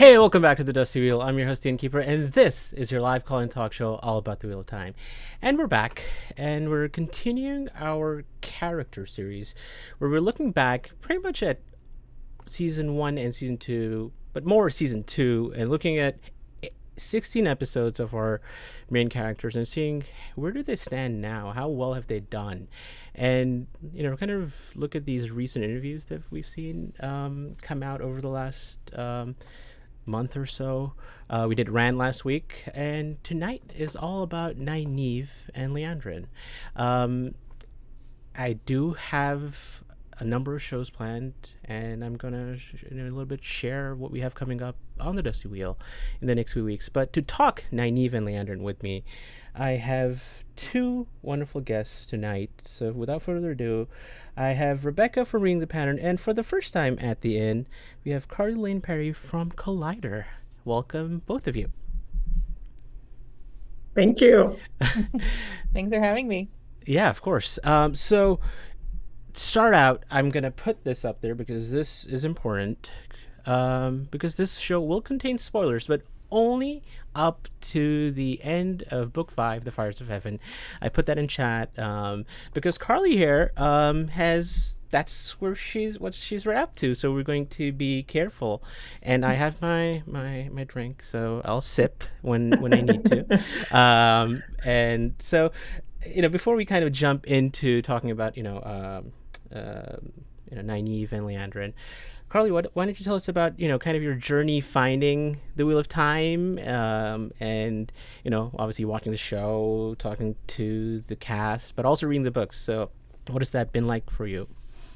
Hey, welcome back to the Dusty Wheel. I'm your host, the Innkeeper, and this is your live call-in talk show all about the Wheel of Time. And we're back, and we're continuing our character series, where we're looking back pretty much at season 1 and season 2, but more season 2, and looking at 16 episodes of our main characters and seeing where do they stand now, how well have they done, and kind of look at these recent interviews that we've seen come out over the last month or so. We did Rand last week, and tonight is all about Nynaeve and Liandrin. I do have a number of shows planned, and I'm gonna a little bit share what we have coming up on the Dusty Wheel in the next few weeks. But to talk Nynaeve and Liandrin with me, I have two wonderful guests tonight. So without further ado, I have Rebecca from Reading the Pattern, and for the first time at the inn, we have Carly Lane Perry from Collider. Welcome, both of you. Thank you. Thanks for having me. Yeah, of course. So start out, I'm going to put this up there because this is important, because this show will contain spoilers, but only up to the end of book 5, The Fires of Heaven. I put that in chat because Carly here that's what she's right up to, so we're going to be careful. And I have my drink, so I'll sip when I need to. And so before we kind of jump into talking about Nynaeve and Liandrin, Carly, why don't you tell us about kind of your journey finding the Wheel of Time, and obviously watching the show, talking to the cast, but also reading the books. So what has that been like for you?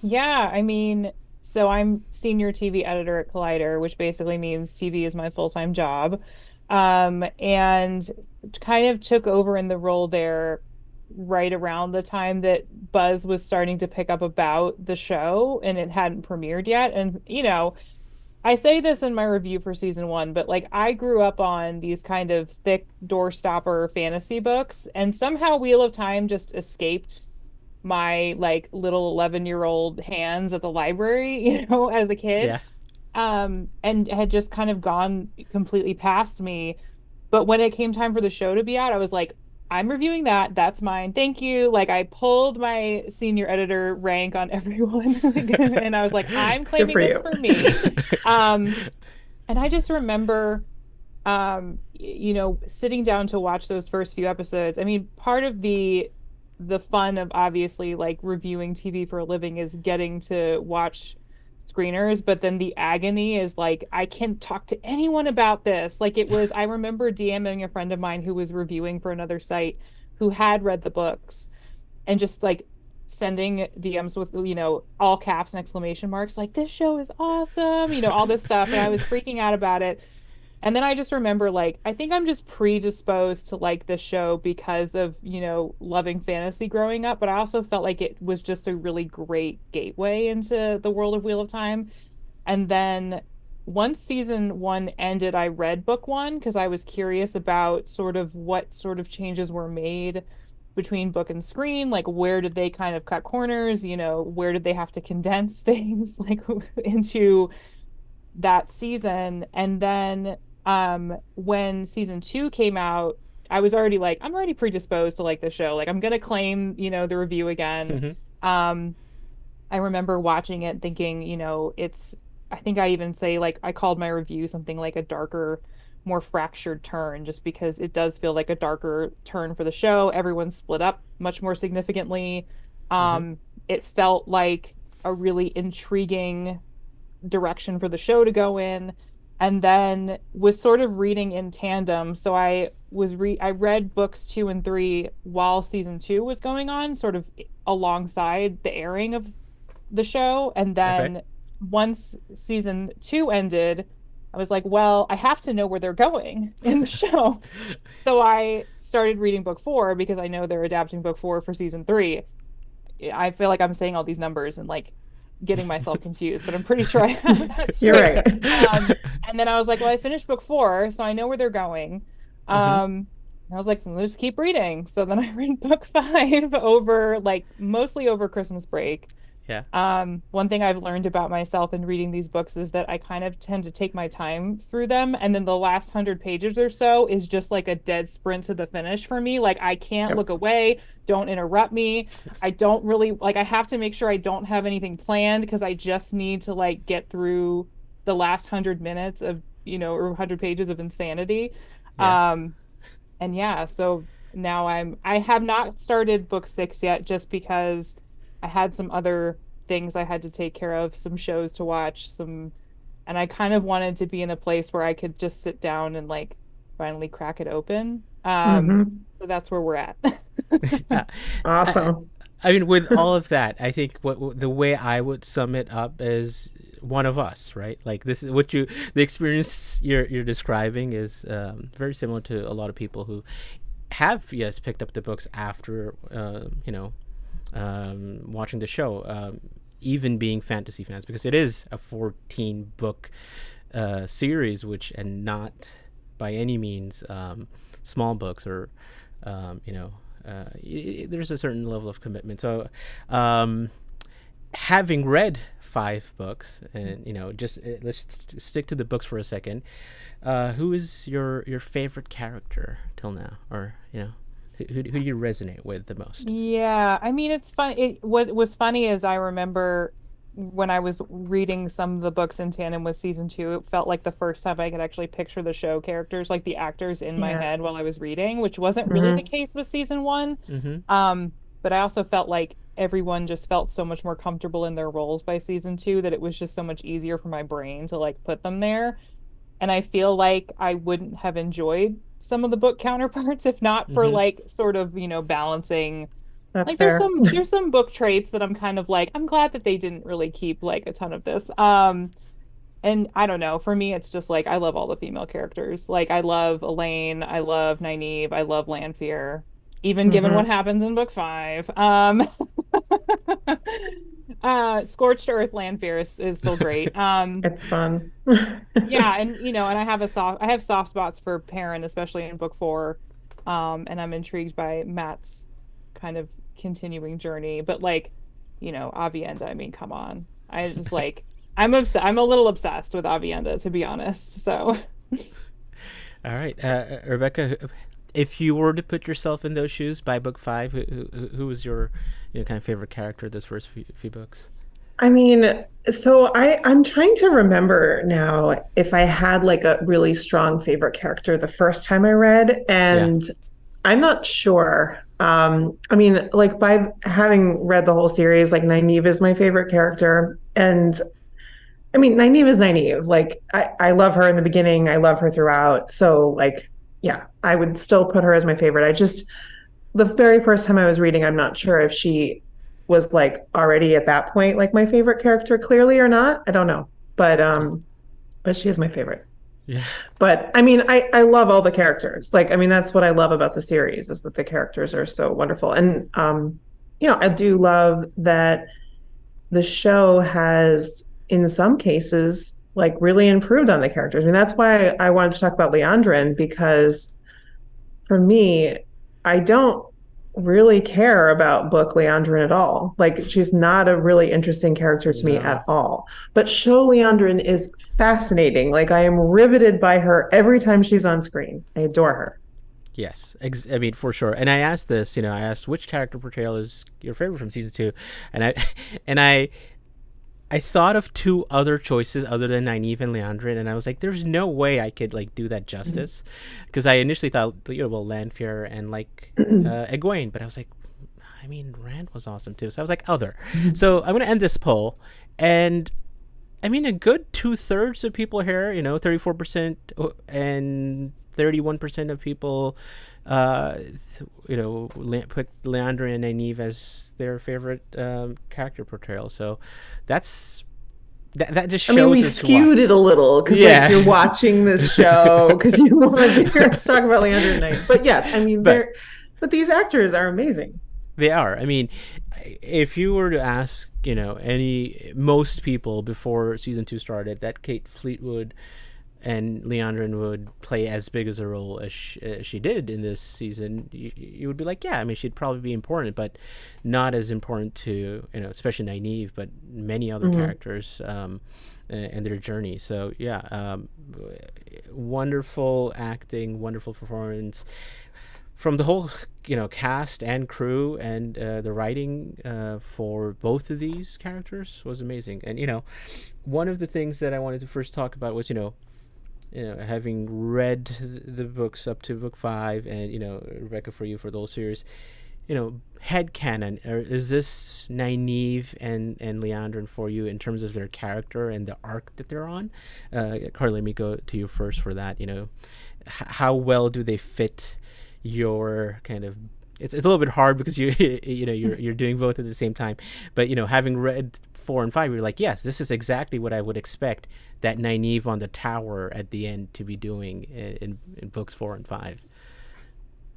Yeah, I mean, so I'm senior TV editor at Collider, which basically means TV is my full-time job. And kind of took over in the role there right around the time that buzz was starting to pick up about the show and it hadn't premiered yet. And, I say this in my review for season 1, but like I grew up on these kind of thick doorstopper fantasy books, and somehow Wheel of Time just escaped my like little 11-year-old hands at the library, as a kid. Yeah. And had just kind of gone completely past me. But when it came time for the show to be out, I was like, I'm reviewing that. That's mine. Thank you. Like I pulled my senior editor rank on everyone. And I was like, I'm Good claiming for this you. for me. Um, and I just remember sitting down to watch those first few episodes. I mean, part of the fun of obviously like reviewing TV for a living is getting to watch screeners, but then the agony is like I can't talk to anyone about this. Like I remember DMing a friend of mine who was reviewing for another site who had read the books and just like sending DMs with all caps and exclamation marks like this show is awesome, all this stuff, and I was freaking out about it. And then I just remember, like, I think I'm just predisposed to like this show because of, loving fantasy growing up. But I also felt like it was just a really great gateway into the world of Wheel of Time. And then once season 1 ended, I read book 1 because I was curious about sort of what sort of changes were made between book and screen. Like, where did they kind of cut corners? Where did they have to condense things like into that season? And then when season 2 came out, I was already like, I'm already predisposed to like the show, like I'm gonna claim the review again. I remember watching it thinking, it's, I think I even say like I called my review something like a darker, more fractured turn, just because it does feel like a darker turn for the show. Everyone's split up much more significantly. Mm-hmm. It felt like a really intriguing direction for the show to go in, and then was sort of reading in tandem. So I read books 2 and 3 while season 2 was going on, sort of alongside the airing of the show. And Okay. then once season 2 ended, I was like, well, I have to know where they're going in the show. So I started reading book 4 because I know they're adapting book 4 for season 3. I feel like I'm saying all these numbers and like getting myself confused, but I'm pretty sure I have that You're straight. right. And then I was like, well, I finished book 4, so I know where they're going. Mm-hmm. And I was like, so let's keep reading. So then I read book 5 over like mostly over Christmas break. Yeah. One thing I've learned about myself in reading these books is that I kind of tend to take my time through them, and then the last 100 pages or so is just like a dead sprint to the finish for me. Like I can't Yep. look away, don't interrupt me. I don't really like I have to make sure I don't have anything planned because I just need to like get through the last 100 minutes of, or 100 pages of insanity. Yeah. Um, and yeah, so now I have not started book 6 yet just because I had some other things I had to take care of, some shows to watch, and I kind of wanted to be in a place where I could just sit down and like finally crack it open. Hmm. So that's where we're at. Yeah. I, Awesome. I mean, with all of that, I think the way I would sum it up is one of us, right? Like this is the experience you're describing is very similar to a lot of people who have, yes, picked up the books after watching the show, even being fantasy fans, because it is a 14 book series, which and not by any means small books or there's a certain level of commitment. So having read 5 books, and just let's stick to the books for a second. Who is your favorite character till now, or who do you resonate with the most? Yeah, I mean it's fun. What was funny is I remember when I was reading some of the books in tandem with season 2, it felt like the first time I could actually picture the show characters, like the actors in my Yeah. head while I was reading, which wasn't really the Hmm. case with season 1. Mm-hmm. But I also felt like everyone just felt so much more comfortable in their roles by season 2 that it was just so much easier for my brain to like put them there. And I feel like I wouldn't have enjoyed some of the book counterparts if not for Mm-hmm. like sort of, balancing That's like there's fair. some book traits that I'm kind of like I'm glad that they didn't really keep like a ton of this. And I don't know, for me it's just like I love all the female characters. Like I love Elaine, I love Nynaeve, I love Lanfear, even given what Hmm. happens in book 5. Scorched Earth Lanfear is still great. It's fun. Yeah, and and I have soft spots for Perrin, especially in book 4. And I'm intrigued by Matt's kind of continuing journey. But like, Avienda, I mean, come on. I just like I'm a little obsessed with Avienda, to be honest. So All right, Rebecca, if you were to put yourself in those shoes by book 5, who was your kind of favorite character of those first few books? I mean, so I'm trying to remember now if I had like a really strong favorite character the first time I read, Yeah. and I'm not sure. I mean, like by having read the whole series, like Nynaeve is my favorite character, and I mean, Nynaeve is Nynaeve. Like I love her in the beginning, I love her throughout. So like, yeah, I would still put her as my favorite. I just the very first time I was reading, I'm not sure if she was like already at that point like my favorite character clearly or not. I don't know. But she is my favorite. Yeah. But I mean, I love all the characters. Like I mean, that's what I love about the series is that the characters are so wonderful. And I do love that the show has in some cases like really improved on the characters. I mean, that's why I wanted to talk about Liandrin because for me, I don't really care about book Liandrin at all. Like she's not a really interesting character to me No. at all. But show Liandrin is fascinating. Like I am riveted by her every time she's on screen. I adore her. Yes, I mean for sure. And I asked this, I asked which character portrayal is your favorite from season 2, and I and I thought of 2 other choices other than Nynaeve and Liandrin, and I was like, there's no way I could like do that justice, because I initially thought, well, Lanfear and like Egwene, but I was like, I mean, Rand was awesome too, so I was like, other. So I'm gonna end this poll, and I mean, a good 2/3 of people here, 34% and 31% of people, put Leandra and Nynaeve as their favorite character portrayal. So that's that just I mean, we shows us why. skewed it a little because like Yeah, you're watching this show because you wanted to hear us talk about Leandro Knight. But yes, I mean but but these actors are amazing. they are. I mean, if you were to ask, most people before season 2 started, that Kate Fleetwood and Liandrin would play as big as a role as she did in this season, you would be like, yeah, I mean, she'd probably be important, but not as important to, especially Nynaeve, but many other characters and their journey. So yeah, wonderful acting, wonderful performance from the whole cast and crew, and the writing for both of these characters was amazing. And one of the things that I wanted to first talk about was having read the books up to book 5, and Rebecca, for you, for the whole series, headcanon, is this Nynaeve and Liandrin for you in terms of their character and the arc that they're on? Carly, let me go to you first for that. How well do they fit your kind of, it's a little bit hard because you're doing both at the same time, but having read 4 and 5, you're like, yes, this is exactly what I would expect that Nynaeve on the tower at the end to be doing in books 4 and 5.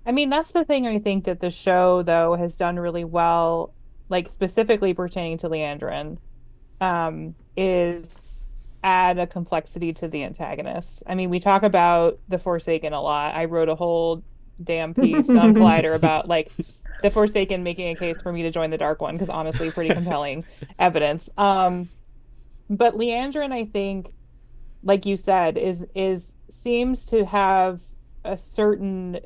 I mean, that's the thing I think that the show, though, has done really well, like specifically pertaining to Liandrin, is add a complexity to the antagonists. I mean, we talk about the Forsaken a lot. I wrote a whole damn piece on Collider about like the Forsaken making a case for me to join the Dark One, because honestly, pretty compelling evidence. But Liandrin, I think, like you said, is seems to have a certain,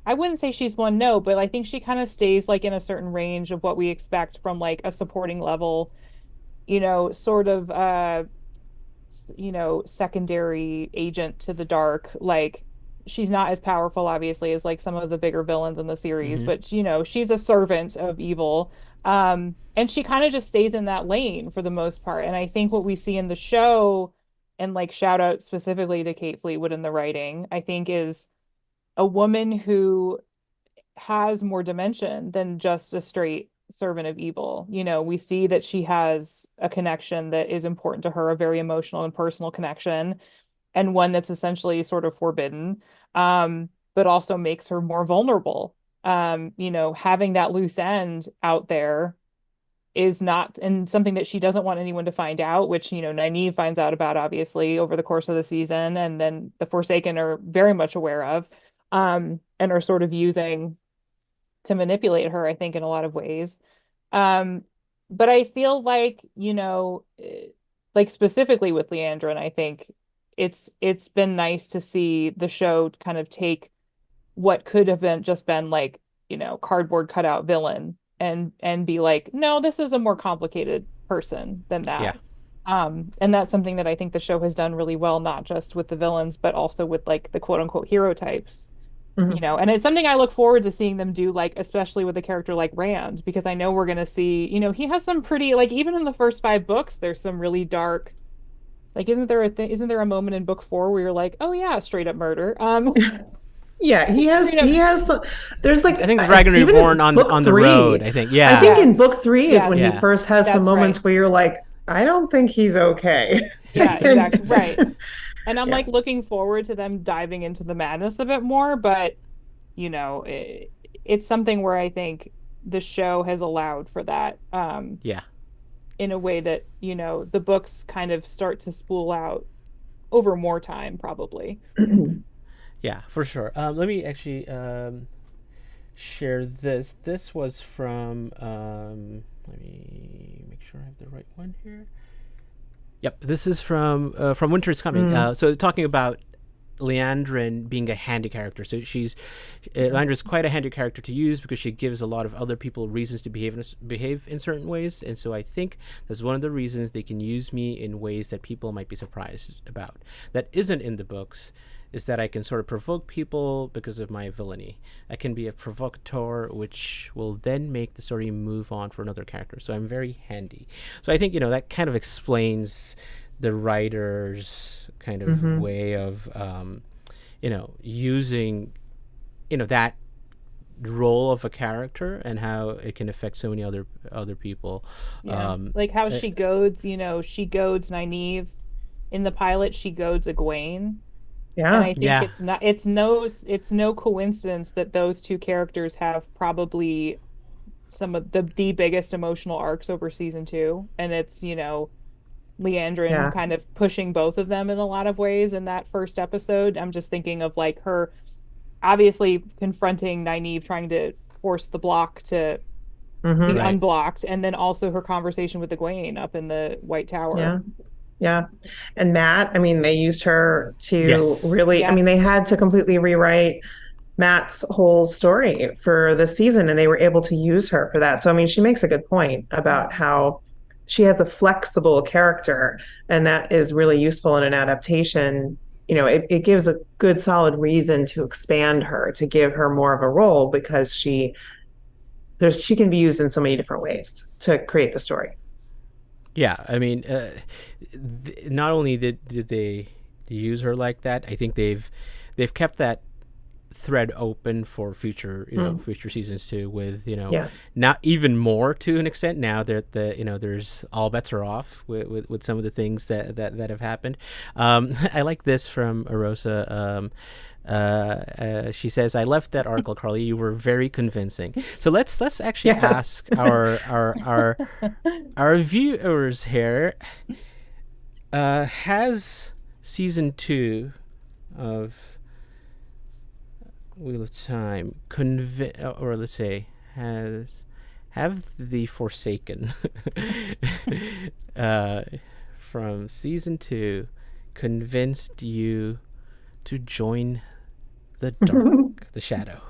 I wouldn't say she's one note, but I think she kind of stays like in a certain range of what we expect from like a supporting level, sort of secondary agent to the dark. Like, she's not as powerful, obviously, as like some of the bigger villains in the series, but she's a servant of evil. And she kind of just stays in that lane for the most part. And I think what we see in the show, and like shout out specifically to Kate Fleetwood in the writing, I think is a woman who has more dimension than just a straight servant of evil. We see that she has a connection that is important to her, a very emotional and personal connection, and one that's essentially sort of forbidden, but also makes her more vulnerable. Having that loose end out there is not, and something that she doesn't want anyone to find out, which, Nynaeve finds out about, obviously, over the course of the season, and then the Forsaken are very much aware of, and are sort of using to manipulate her, I think, in a lot of ways. But I feel like, like specifically with Liandrin, I think it's been nice to see the show kind of take what could have been like, cardboard cutout villain, and be like, no, this is a more complicated person than that. Yeah. And that's something that I think the show has done really well, not just with the villains, but also with like the quote unquote hero types. And it's something I look forward to seeing them do, like especially with a character like Rand, because I know we're going to see, he has some pretty, like, even in the first 5 books, there's some really dark, like, isn't there a moment in book 4 where you're like, oh yeah, straight up murder? Yeah, he has there's like, I think the Dragon Reborn on the road, I think. Yeah. I think in book 3 is when he Yeah. first has some moments where you're like, I don't think he's okay. Yeah, exactly. Right. And I'm like looking forward to them diving into the madness a bit more, but it's something where I think the show has allowed for that. In a way that, the books kind of start to spool out over more time, probably. Yeah, for sure. Let me actually share this. This was from, let me make sure I have the right one here. Yep, this is from Winter is Coming. So talking about Liandrin being a handy character. So Liandrin's quite a handy character to use because she gives a lot of other people reasons to behave in certain ways. And so I think that's one of the reasons they can use me in ways that people might be surprised about. That isn't in the books, is that I can sort of provoke people because of my villainy. I can be a provocateur, which will then make the story move on for another character. So I'm very handy. So I think, that kind of explains the writer's kind of way of, using, that role of a character and how it can affect so many other people. Yeah. Like how she goads, she goads Nynaeve. In the pilot, she goads Egwene. Yeah. And I think it's no coincidence that those two characters have probably some of the biggest emotional arcs over season 2. And it's, Liandrin Yeah. kind of pushing both of them in a lot of ways in that first episode. I'm just thinking of like her obviously confronting Nynaeve, trying to force the block to be Hmm. Right. unblocked, and then also her conversation with Egwene up in the White Tower. Yeah. Yeah. And Matt, I mean, they used her to Yes. really, I mean, they Yes. had to completely rewrite Matt's whole story for the season, and they were able to use her for that. So, I mean, she makes a good point about how she has a flexible character, and that is really useful in an adaptation. It gives a good solid reason to expand her, to give her more of a role because she can be used in so many different ways to create the story. Yeah, I mean, not only did they use her like that, I think they've kept that thread open for future Mm, future seasons too, with yeah. not even more to an extent now that there's all bets are off with some of the things that have happened. I like this from Arosa. She says, "I left that article, Carly. You were very convincing." So let's actually Yes. ask our viewers here. Has season 2 of Wheel of Time or let's say have the Forsaken uh, from season 2 convinced you to join the dark, the shadow?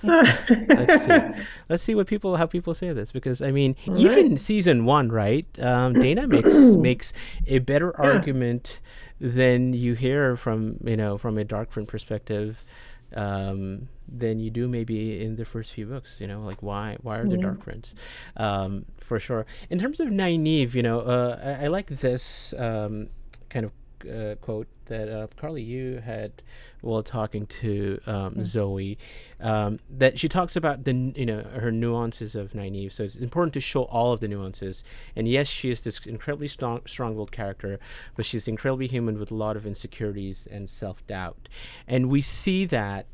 Let's see. Let's see how people say this, because I mean, All right. even season 1, right? Dana makes a better Yeah. argument than you hear from from a dark friend perspective, than you do maybe in the first few books. Like why are there Yeah. dark friends? For sure. In terms of Nynaeve, I like this kind of quote that Carly, you had while talking to Zoe, that she talks about her nuances of Nynaeve. So it's important to show all of the nuances. And yes, she is this incredibly strong-willed character, but she's incredibly human with a lot of insecurities and self-doubt. And we see that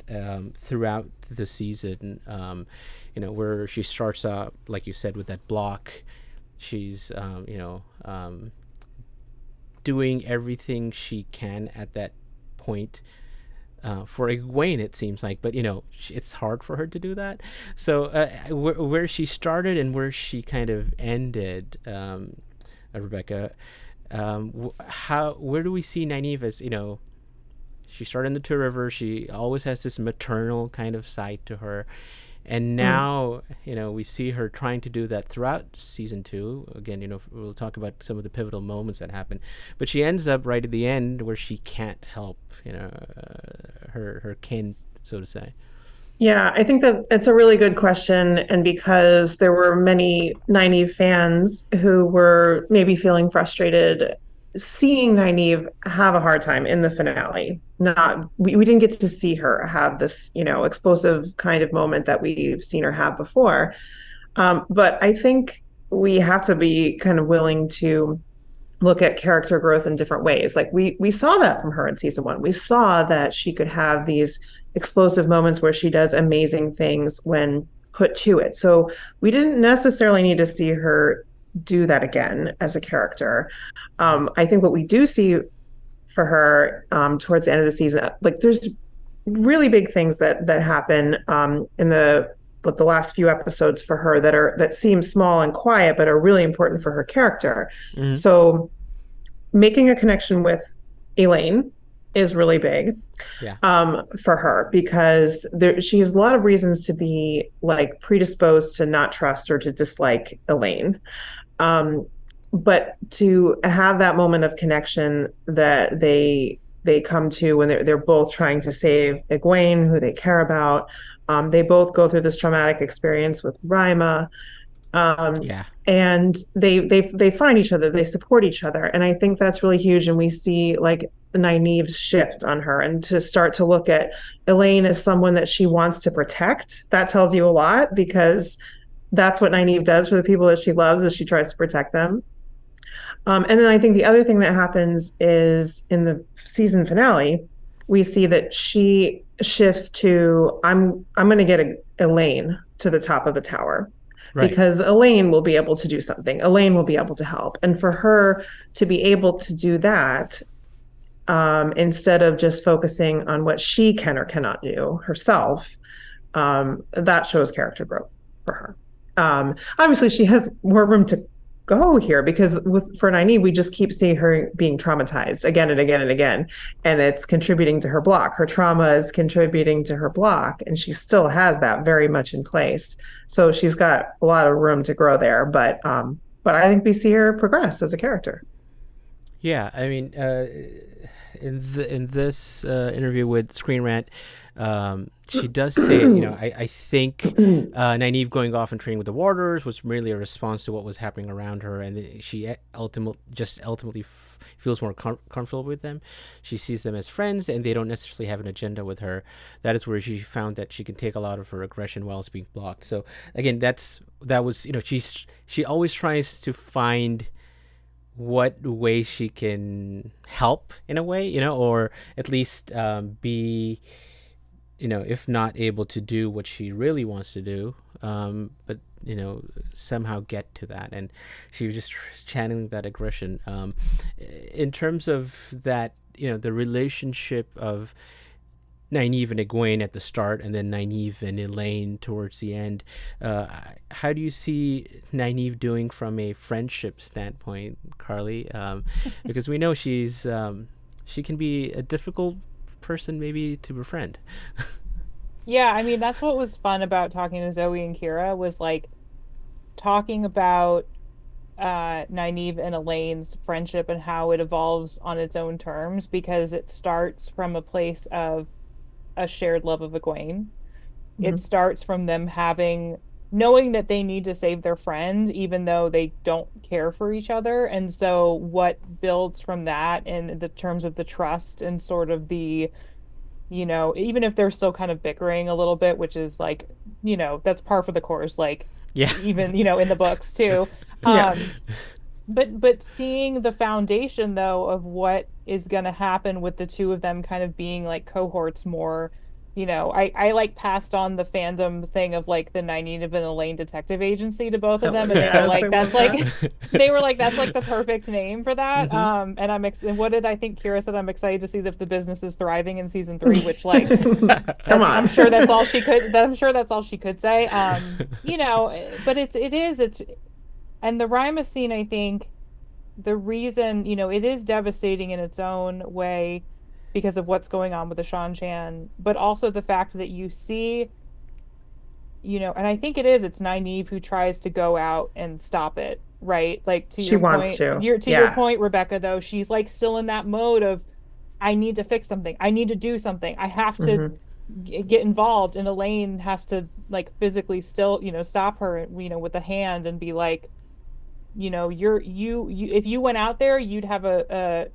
throughout the season, where she starts out, like you said, with that block. She's doing everything she can at that point. For Egwene, it seems like, but it's hard for her to do that. So where she started and where she kind of ended, Rebecca, where do we see Nynaeve as? She started in the Two Rivers. She always has this maternal kind of side to her, and Mm. now we see her trying to do that throughout season 2. Again, we'll talk about some of the pivotal moments that happen, but she ends up right at the end where she can't help her kin, so to say. Yeah, I think that it's a really good question. And because there were many Nynaeve fans who were maybe feeling frustrated seeing Nynaeve have a hard time in the finale. We didn't get to see her have this, explosive kind of moment that we've seen her have before. But I think we have to be kind of willing to look at character growth in different ways. Like we saw that from her in season 1. We saw that she could have these explosive moments where she does amazing things when put to it. So we didn't necessarily need to see her do that again as a character. I think what we do see for her towards the end of the season, like there's really big things that happen in the last few episodes for her that seem small and quiet but are really important for her character. Mm-hmm. So making a connection with Elaine is really big, Yeah. for her, because she has a lot of reasons to be like predisposed to not trust or to dislike Elaine. Um, but to have that moment of connection that they come to when they're both trying to save Egwene, who they care about. They both go through this traumatic experience with Rima, Yeah. and they find each other, they support each other, and I think that's really huge. And we see like Nynaeve's shift on her, and to start to look at Elaine as someone that she wants to protect. That tells you a lot, because that's what Nynaeve does for the people that she loves, is she tries to protect them. And then I think the other thing that happens is in the season finale, we see that she shifts to I'm going to get Elaine to the top of the tower. Right. because Elaine will be able to do something. Elaine will be able to help. And for her to be able to do that, instead of just focusing on what she can or cannot do herself, that shows character growth for her. Obviously, she has more room to go here because for Nynaeve, we just keep seeing her being traumatized again and again and again, and it's contributing to her block. Her trauma is contributing to her block, and she still has that very much in place. So she's got a lot of room to grow there, but I think we see her progress as a character. Yeah, I mean, in this interview with Screen Rant, she does say, I think Nynaeve going off and training with the Warders was merely a response to what was happening around her, and she ultimately feels more comfortable with them. She sees them as friends, and they don't necessarily have an agenda with her. That is where she found that she can take a lot of her aggression while it's being blocked. So again, she always tries to find what way she can help in a way, or at least be, if not able to do what she really wants to do, but somehow get to that. And she was just channeling that aggression. In terms of that, the relationship of Nynaeve and Egwene at the start, and then Nynaeve and Elaine towards the end. How do you see Nynaeve doing from a friendship standpoint, Carly? Because we know she can be a difficult person maybe to befriend. Yeah, I mean, that's what was fun about talking to Zoe and Kira, was like talking about Nynaeve and Elaine's friendship and how it evolves on its own terms, because it starts from a place of a shared love of Egwene. Mm-hmm. It starts from them knowing that they need to save their friend, even though they don't care for each other. And so what builds from that in the terms of the trust and sort of the, even if they're still kind of bickering a little bit, which is like, that's par for the course, like, yeah, even, in the books too. Yeah. But seeing the foundation, though, of what is going to happen with the two of them kind of being like cohorts more, I like passed on the fandom thing of like the Nynaeve and Elaine detective agency to both of them, and they were like, that's like the perfect name for that. Mm-hmm. And and what did I think Kira said? I'm excited to see if the business is thriving in season 3, which like, come on. I'm sure that's all she could say. But it's. And the Rima scene, I think, the reason, it is devastating in its own way because of what's going on with the Shan-Chan, but also the fact that you see, and I think it's Nynaeve who tries to go out and stop it, right? Like, to your point, your point, Rebecca, though, she's like still in that mode of, I need to fix something. I need to do something. I have to get involved. And Elaine has to like physically still, stop her, with a hand and be like, you if you went out there, you'd have a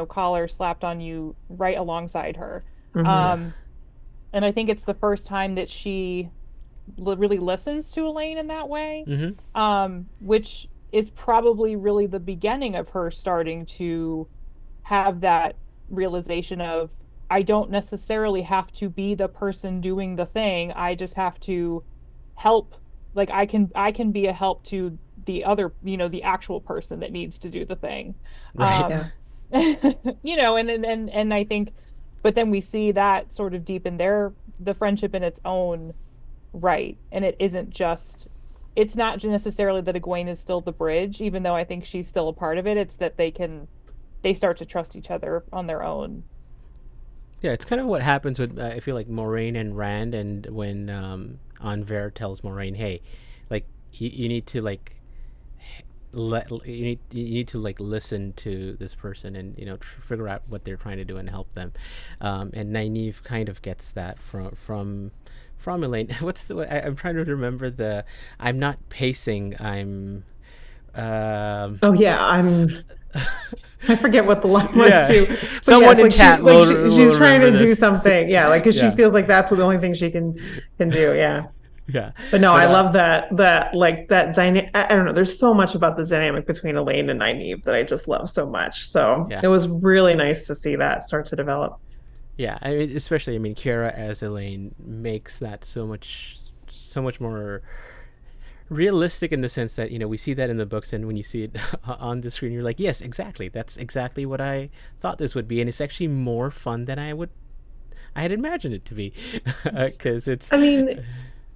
collar slapped on you right alongside her. Mm-hmm. And I think it's the first time that she really listens to Elaine in that way. Mm-hmm. Which is probably really the beginning of her starting to have that realization of, I don't necessarily have to be the person doing the thing. I just have to help. Like, I can be a help to the other, the actual person that needs to do the thing. Right. And I think, but then we see that sort of deepen the friendship in its own right. And it's not necessarily that Egwene is still the bridge, even though I think she's still a part of it. It's that they start to trust each other on their own. Yeah, it's kind of what happens with, I feel like, Moiraine and Rand, and when Anver tells Moiraine, hey, like, you need to like you need to like listen to this person and figure out what they're trying to do and help them. And Nynaeve kind of gets that from Elaine. I'm trying to remember I'm not pacing. I'm. I forget what the line was too. Someone in chat she's trying to do something. Yeah, like, because she feels like that's the only thing she can do. Yeah. Yeah. But no, I love that like that dynamic. I don't know. There's so much about the dynamic between Elaine and Nynaeve that I just love so much. So it was really nice to see that start to develop. Yeah, especially Kira as Elaine makes that so much more realistic in the sense that we see that in the books, and when you see it on the screen, you're like, yes, exactly, that's exactly what I thought this would be, and it's actually more fun than I had imagined it to be, because it's. I mean,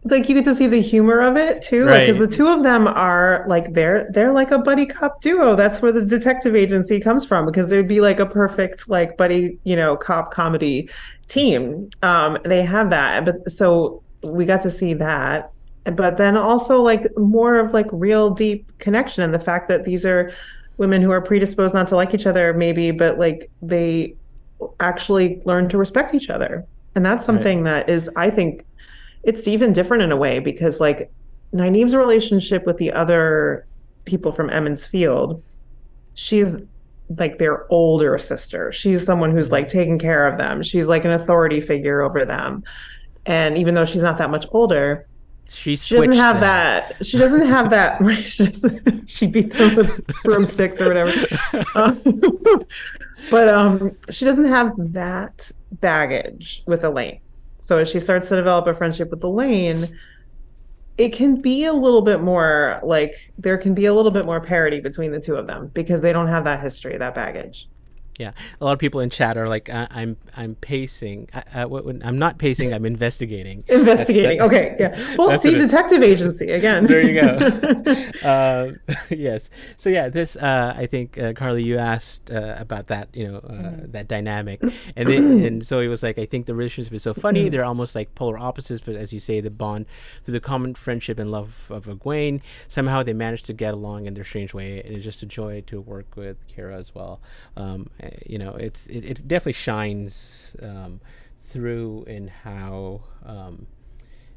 like you get to see the humor of it too, like because Right. the two of them are like they're like a buddy cop duo. That's where the detective agency comes from, because they'd be like a perfect like buddy, cop comedy team. They have that, but so we got to see that, but then also like more of like real deep connection, and the fact that these are women who are predisposed not to like each other, maybe, but like they actually learn to respect each other, and that's Right. something that is, I think it's even different in a way because like Nynaeve's relationship with the other people from Emmons Field, she's like their older sister. She's someone who's like taking care of them. She's like an authority figure over them. And even though she's not that much older, She she doesn't switched have them. that. She doesn't have that. Right? She beat them with broomsticks or whatever. Um, but she doesn't have that baggage with Elaine. So as she starts to develop a friendship with Elaine, it can be a little bit more like there can be a little bit more parity between the two of them because they don't have that history, that baggage. Yeah, a lot of people in chat are like, I'm pacing. I'm not pacing. I'm investigating. Investigating. Okay, yeah. Well, see, detective agency again. There you go. Yes. So yeah, this I think Carly, you asked about that, that dynamic, and Zoe was like, I think the relationship is so funny. They're almost like polar opposites, but as you say, the bond through the common friendship and love of Egwene, somehow they manage to get along in their strange way, and it's just a joy to work with Kira as well. It definitely shines through in how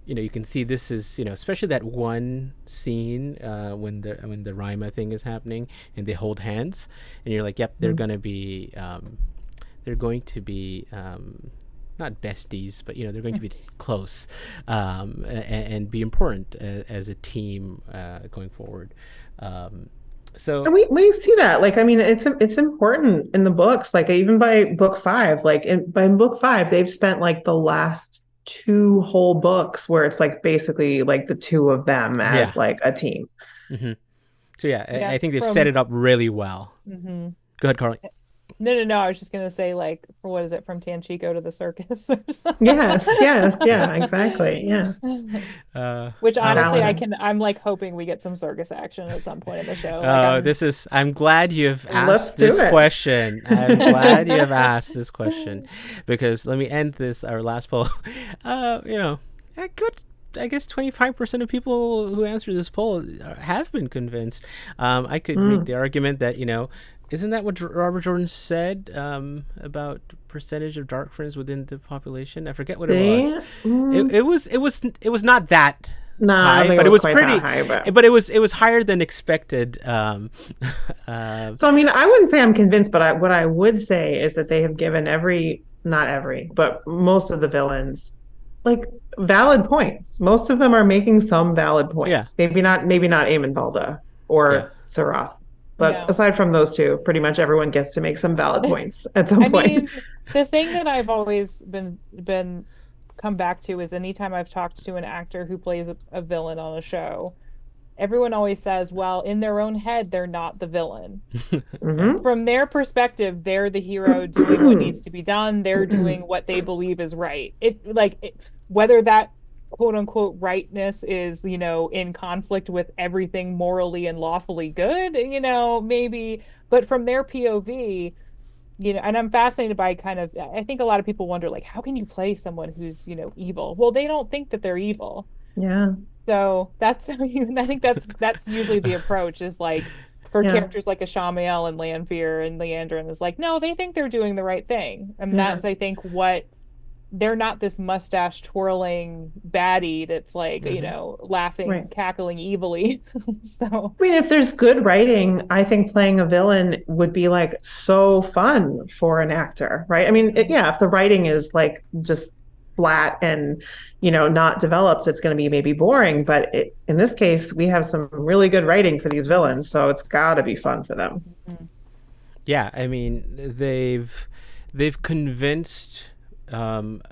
you can see this is especially that one scene when the Rima thing is happening and they hold hands and you're like, yep, they're going to be not besties, but they're going to be close and be important as a team going forward. So and we see that, like, I mean, it's important in the books, like even by book 5, like by book 5, they've spent like the last 2 whole books where it's like basically like the two of them as like a team. Mm-hmm. So yeah, I think they've set it up really well. Mm-hmm. Go ahead, Carly. No. I was just gonna say, like, what is it, from Tanchico to the circus or something? Yes, yeah, exactly, yeah. Which honestly, I'm like hoping we get some circus action at some point in the show. Like, I'm glad you have asked this question. I'm glad you have asked this question, because let me end our last poll. I guess 25% of people who answered this poll have been convinced. I could make the argument that isn't that what Robert Jordan said about percentage of dark friends within the population? I forget what it was. It was not that high, but it was pretty high. But it was higher than expected. So I mean, I wouldn't say I'm convinced, but what I would say is that they have given not every, but most of the villains like valid points. Most of them are making some valid points. Yeah. Maybe not Aemon Valda or Sarath. But aside from those two, pretty much everyone gets to make some valid points at some point. I mean, the thing that I've always been come back to is anytime I've talked to an actor who plays a villain on a show, everyone always says, well, in their own head, they're not the villain. Mm-hmm. From their perspective, they're the hero doing what needs to be done. They're doing what they believe is right. Whether that quote unquote rightness is, in conflict with everything morally and lawfully good, maybe, but from their POV, and I'm fascinated by I think a lot of people wonder, like, how can you play someone who's, evil? Well, they don't think that they're evil. Yeah. So that's I think that's usually the approach, is like for characters like Ashamael and Lanfear and Liandrin, is like, no, they think they're doing the right thing. And that's, I think, what they're not this mustache twirling baddie that's like, laughing, cackling evilly. So I mean, if there's good writing, I think playing a villain would be like so fun for an actor, right? I mean, if the writing is like just flat and not developed, it's going to be maybe boring. But in this case, we have some really good writing for these villains, so it's got to be fun for them. Yeah, I mean, they've convinced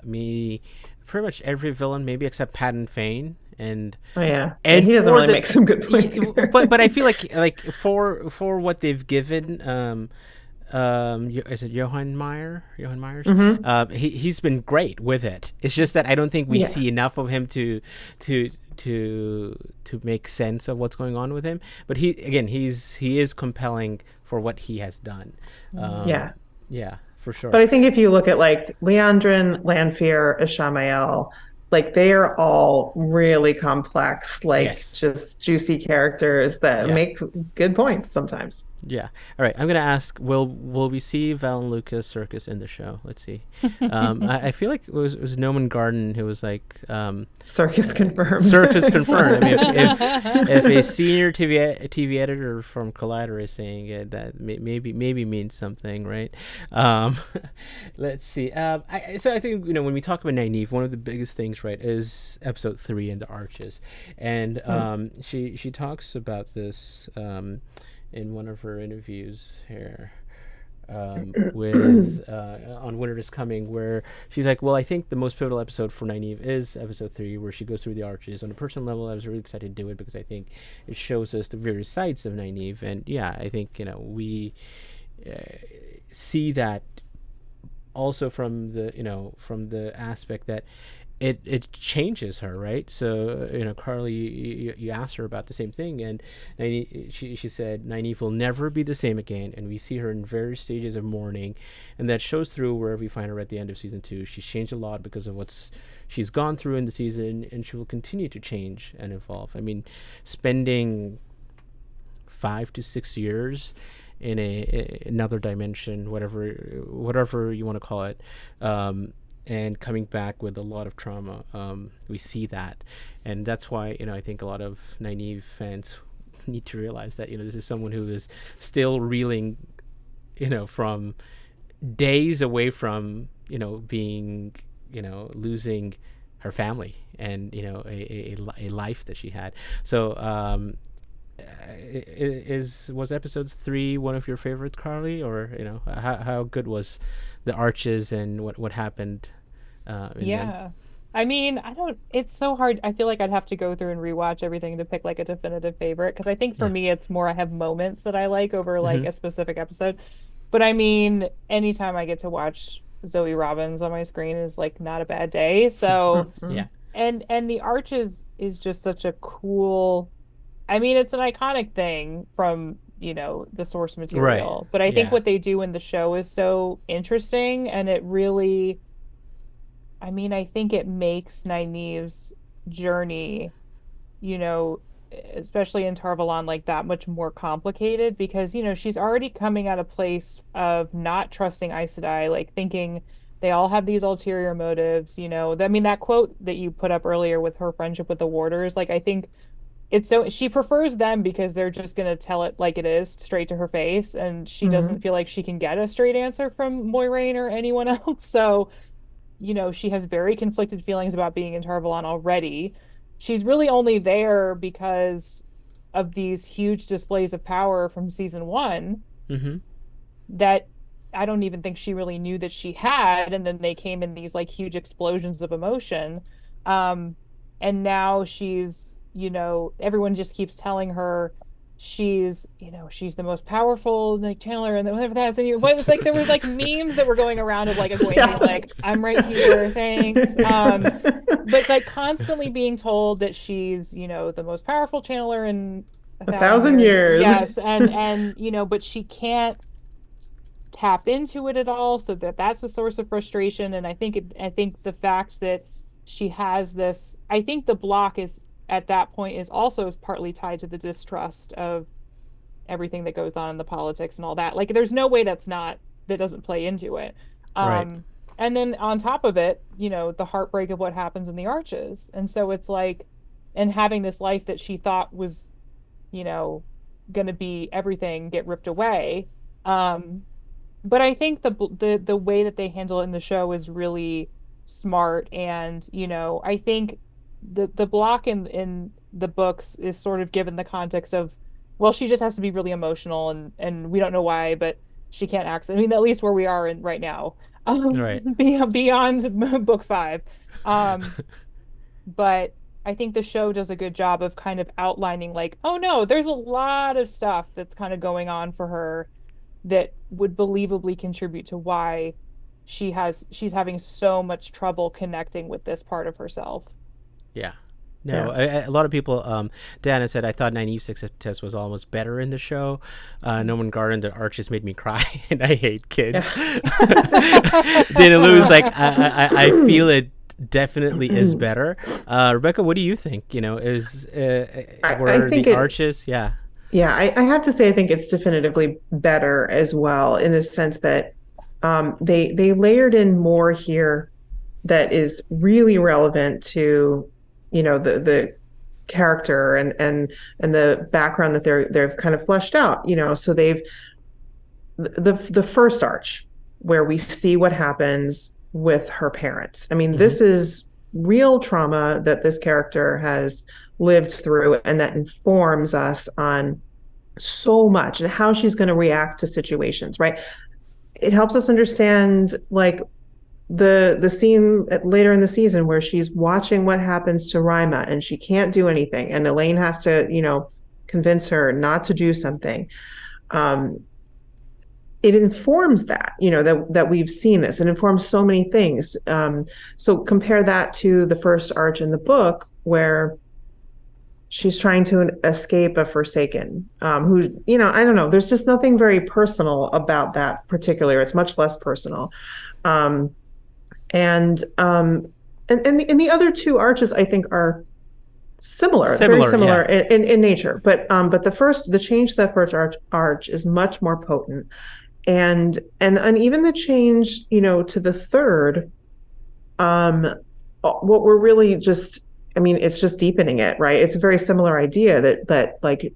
me pretty much every villain, maybe except Pat and Fane, and Oh yeah. and He doesn't for really make some good points either. but I feel like for what they've given, is it Johann Myers? Hmm. He's been great with it. It's just that I don't think we Yeah. see enough of him to to make sense of what's going on with him. But he is compelling for what he has done. Yeah. Yeah, for sure. But I think if you look at like Liandrin, Lanfear, Ishamael, like they are all really complex, like Yes. just juicy characters that Yeah. make good points sometimes. Yeah. All right. I'm gonna ask. Will we see Val and Lucas Circus in the show? Let's see. I feel like it was Noman Garden who was like, Circus confirmed. Circus confirmed. I mean, if a senior TV editor from Collider is saying it, that maybe means something, right? Um, let's see. So I think when we talk about Nynaeve, one of the biggest things, right, is episode 3 in the Arches, and she talks about this. In one of her interviews here with on Winter is Coming, where she's like, well, I think the most pivotal episode for Nynaeve is episode 3, where she goes through the Arches. On a personal level, I was really excited to do it because I think it shows us the various sides of Nynaeve, and yeah, I think we see that also from the aspect that it changes her, right? So Carly, you asked her about the same thing, and she said Nynaeve will never be the same again, and we see her in various stages of mourning, and that shows through wherever we find her at the end of season 2. She's changed a lot because of what's she's gone through in the season, and she will continue to change and evolve. I mean, spending 5 to 6 years in another dimension, whatever you want to call it, and coming back with a lot of trauma. We see that, and that's why I think a lot of Nynaeve fans need to realize that this is someone who is still reeling, from days away from being losing her family and a life that she had. So was episode 3 one of your favorites, Carly, or how good was the Arches and what happened in Yeah. them? I mean, it's so hard. I feel like I'd have to go through and rewatch everything to pick like a definitive favorite because I think for Yeah. me it's more I have moments that I like over like Mm-hmm. a specific episode. But I mean, anytime I get to watch Zoe Robins on my screen is like not a bad day. So Yeah. and the Arches is just such a cool, I mean, it's an iconic thing from, the source Right. material. But I think Yeah. what they do in the show is so interesting and it really, I mean, I think it makes Nynaeve's journey, you know, especially in Tarvalon, like that much more complicated because, she's already coming at a place of not trusting Aes Sedai, like thinking they all have these ulterior motives, I mean, that quote that you put up earlier with her friendship with the warders, like I think it's so she prefers them because they're just going to tell it like it is straight to her face and she Hmm. doesn't feel like she can get a straight answer from Moiraine or anyone else. So she has very conflicted feelings about being in Tarvalon already. She's really only there because of these huge displays of power from season 1 Mm-hmm. that I don't even think she really knew that she had. And then they came in these like huge explosions of emotion. Um, and now everyone just keeps telling her she's the most powerful like channeler and whatever that is. And what it's like there were like memes that were going around of like Egwene being like, Yes. I'm right here, thanks. But like constantly being told that she's, the most powerful channeler in a A thousand thousand years. years. Yes, and but she can't tap into it at all, so that's a source of frustration. And I think the fact that she has this, I think the block is at that point is also partly tied to the distrust of everything that goes on in the politics and all that. Like there's no way that doesn't play into it. Right. Um and then on top of it, the heartbreak of what happens in the Arches. And so it's like, and having this life that she thought was, you know, going to be everything get ripped away. Um but I think the way that they handle it in the show is really smart. And I think the block in the books is sort of given the context of, well, she just has to be really emotional, and we don't know why, but she can't access. I mean, at least where we are in right now, Right. beyond book 5. um but I think the show does a good job of kind of outlining like, oh no, there's a lot of stuff that's kind of going on for her that would believably contribute to why she's having so much trouble connecting with this part of herself. Yeah. No, Yeah. a lot of people. Diana said I thought Nynaeve's success was almost better in the show. Norman Garden, the arches made me cry, and I hate kids. Yeah. Dana Lou's like I feel it definitely is better. Rebecca, what do you think? You know, is I were think the it, arches? Yeah. yeah, I have to say I think it's definitively better as well in the sense that they layered in more here that is really relevant to, the character and the background that they've kind of fleshed out, so they've the first arch where we see what happens with her parents. I mean, Hmm. this is real trauma that this character has lived through and that informs us on so much and how she's going to react to situations, right? It helps us understand like the scene later in the season where she's watching what happens to Rima and she can't do anything and Elaine has to, convince her not to do something. Um, it informs that, that we've seen this. It informs so many things. So compare that to the first arch in the book where she's trying to escape a Forsaken, who, I don't know. There's just nothing very personal about that particular. It's much less personal. Um, and the other two arches, I think, are similar, very Similar, yeah. similar in nature. But the change to that first arch is much more potent. And even the change, to the third, um, what we're really just, I mean, it's just deepening it, right? It's a very similar idea that like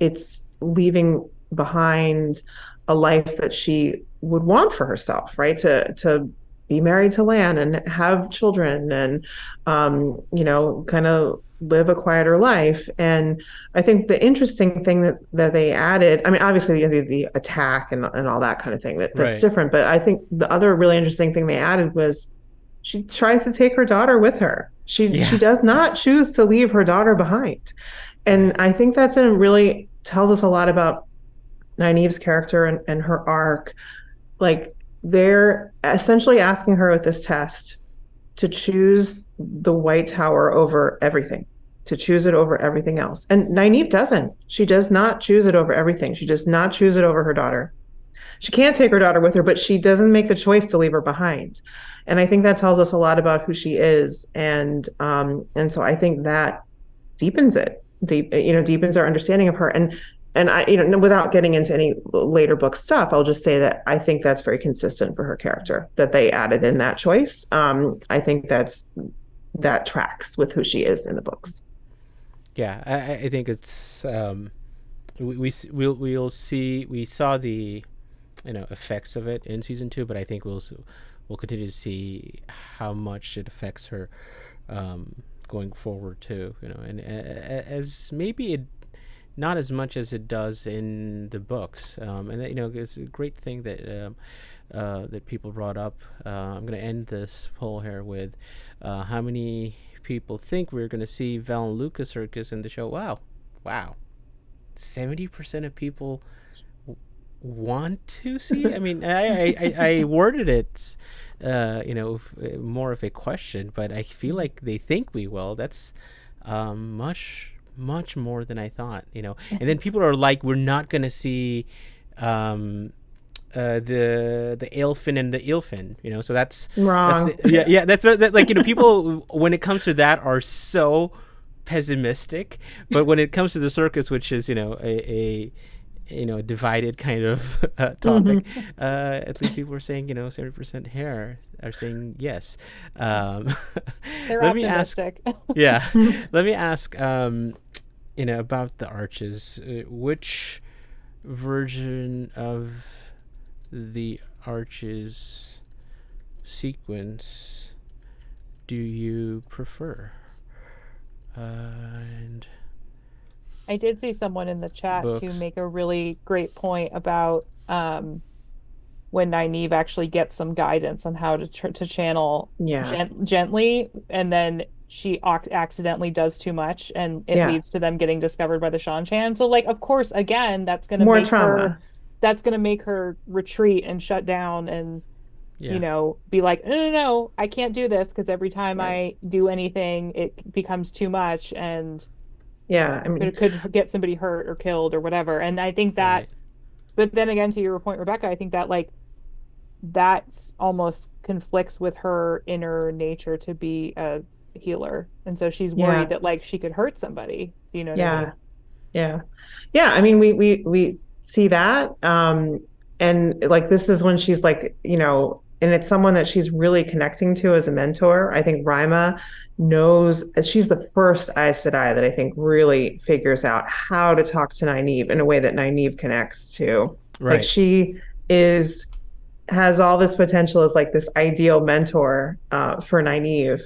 it's leaving behind a life that she would want for herself, right? To be married to Lan and have children and kind of live a quieter life. And I think the interesting thing that they added, I mean, obviously the attack and all that kind of thing that's Right. different, but I think the other really interesting thing they added was she tries to take her daughter with her. She Yeah. does not choose to leave her daughter behind. And Right. I think that's a really tells us a lot about Nynaeve's character and her arc. Like they're essentially asking her with this test to choose the White Tower over everything, to choose it over everything else. And Nynaeve doesn't. She does not choose it over everything. She does not choose it over her daughter. She can't take her daughter with her, but she doesn't make the choice to leave her behind. And I think that tells us a lot about who she is. And so I think that deepens it, deepens our understanding of her. And I, without getting into any later book stuff, I'll just say that I think that's very consistent for her character that they added in that choice. I think that tracks with who she is in the books. Yeah. I think it's we'll see. We saw the effects of it in season 2, but I think we'll continue to see how much it affects her going forward too. And as maybe it not as much as it does in the books. And that, it's a great thing that that people brought up. I'm going to end this poll here with how many people think we're going to see Val and Lucas Circus in the show. Wow, 70% of people want to see. I mean, I worded it, more of a question, but I feel like they think we will. That's much more than I thought. And then people are like, we're not gonna see the Aelfin and the Ilfin. So Wrong. yeah, that's that, like people when it comes to that are so pessimistic, but when it comes to the circus, which is a divided kind of topic. At least people are saying 70% hair are saying yes. They're Let me ask. optimistic. Yeah, let me ask. About the arches. Which version of the arches sequence do you prefer? And I did see someone in the chat to books. make a really great point about when Nynaeve actually gets some guidance on how to channel Yeah. gently, and then she accidentally does too much, and it Yeah. leads to them getting discovered by the Shan-Chan. So, like, of course, again, More trauma. that's gonna make her retreat and shut down and, Yeah. be like, no, no, no, I can't do this because every time Right. I do anything, it becomes too much, and Yeah. I mean, it could get somebody hurt or killed or whatever. And I think that, Right. but then again, to your point, Rebecca, I think that, like, that's almost conflicts with her inner nature to be a healer. And so she's worried yeah. that, like, she could hurt somebody. You know what I Yeah. mean? Yeah. Yeah. I mean, we see that. And like this is when she's like, and it's someone that she's really connecting to as a mentor. I think Rima knows she's the first Aes Sedai that I think really figures out how to talk to Nynaeve in a way that Nynaeve connects to. Like Right. she is has all this potential as like this ideal mentor for Nynaeve.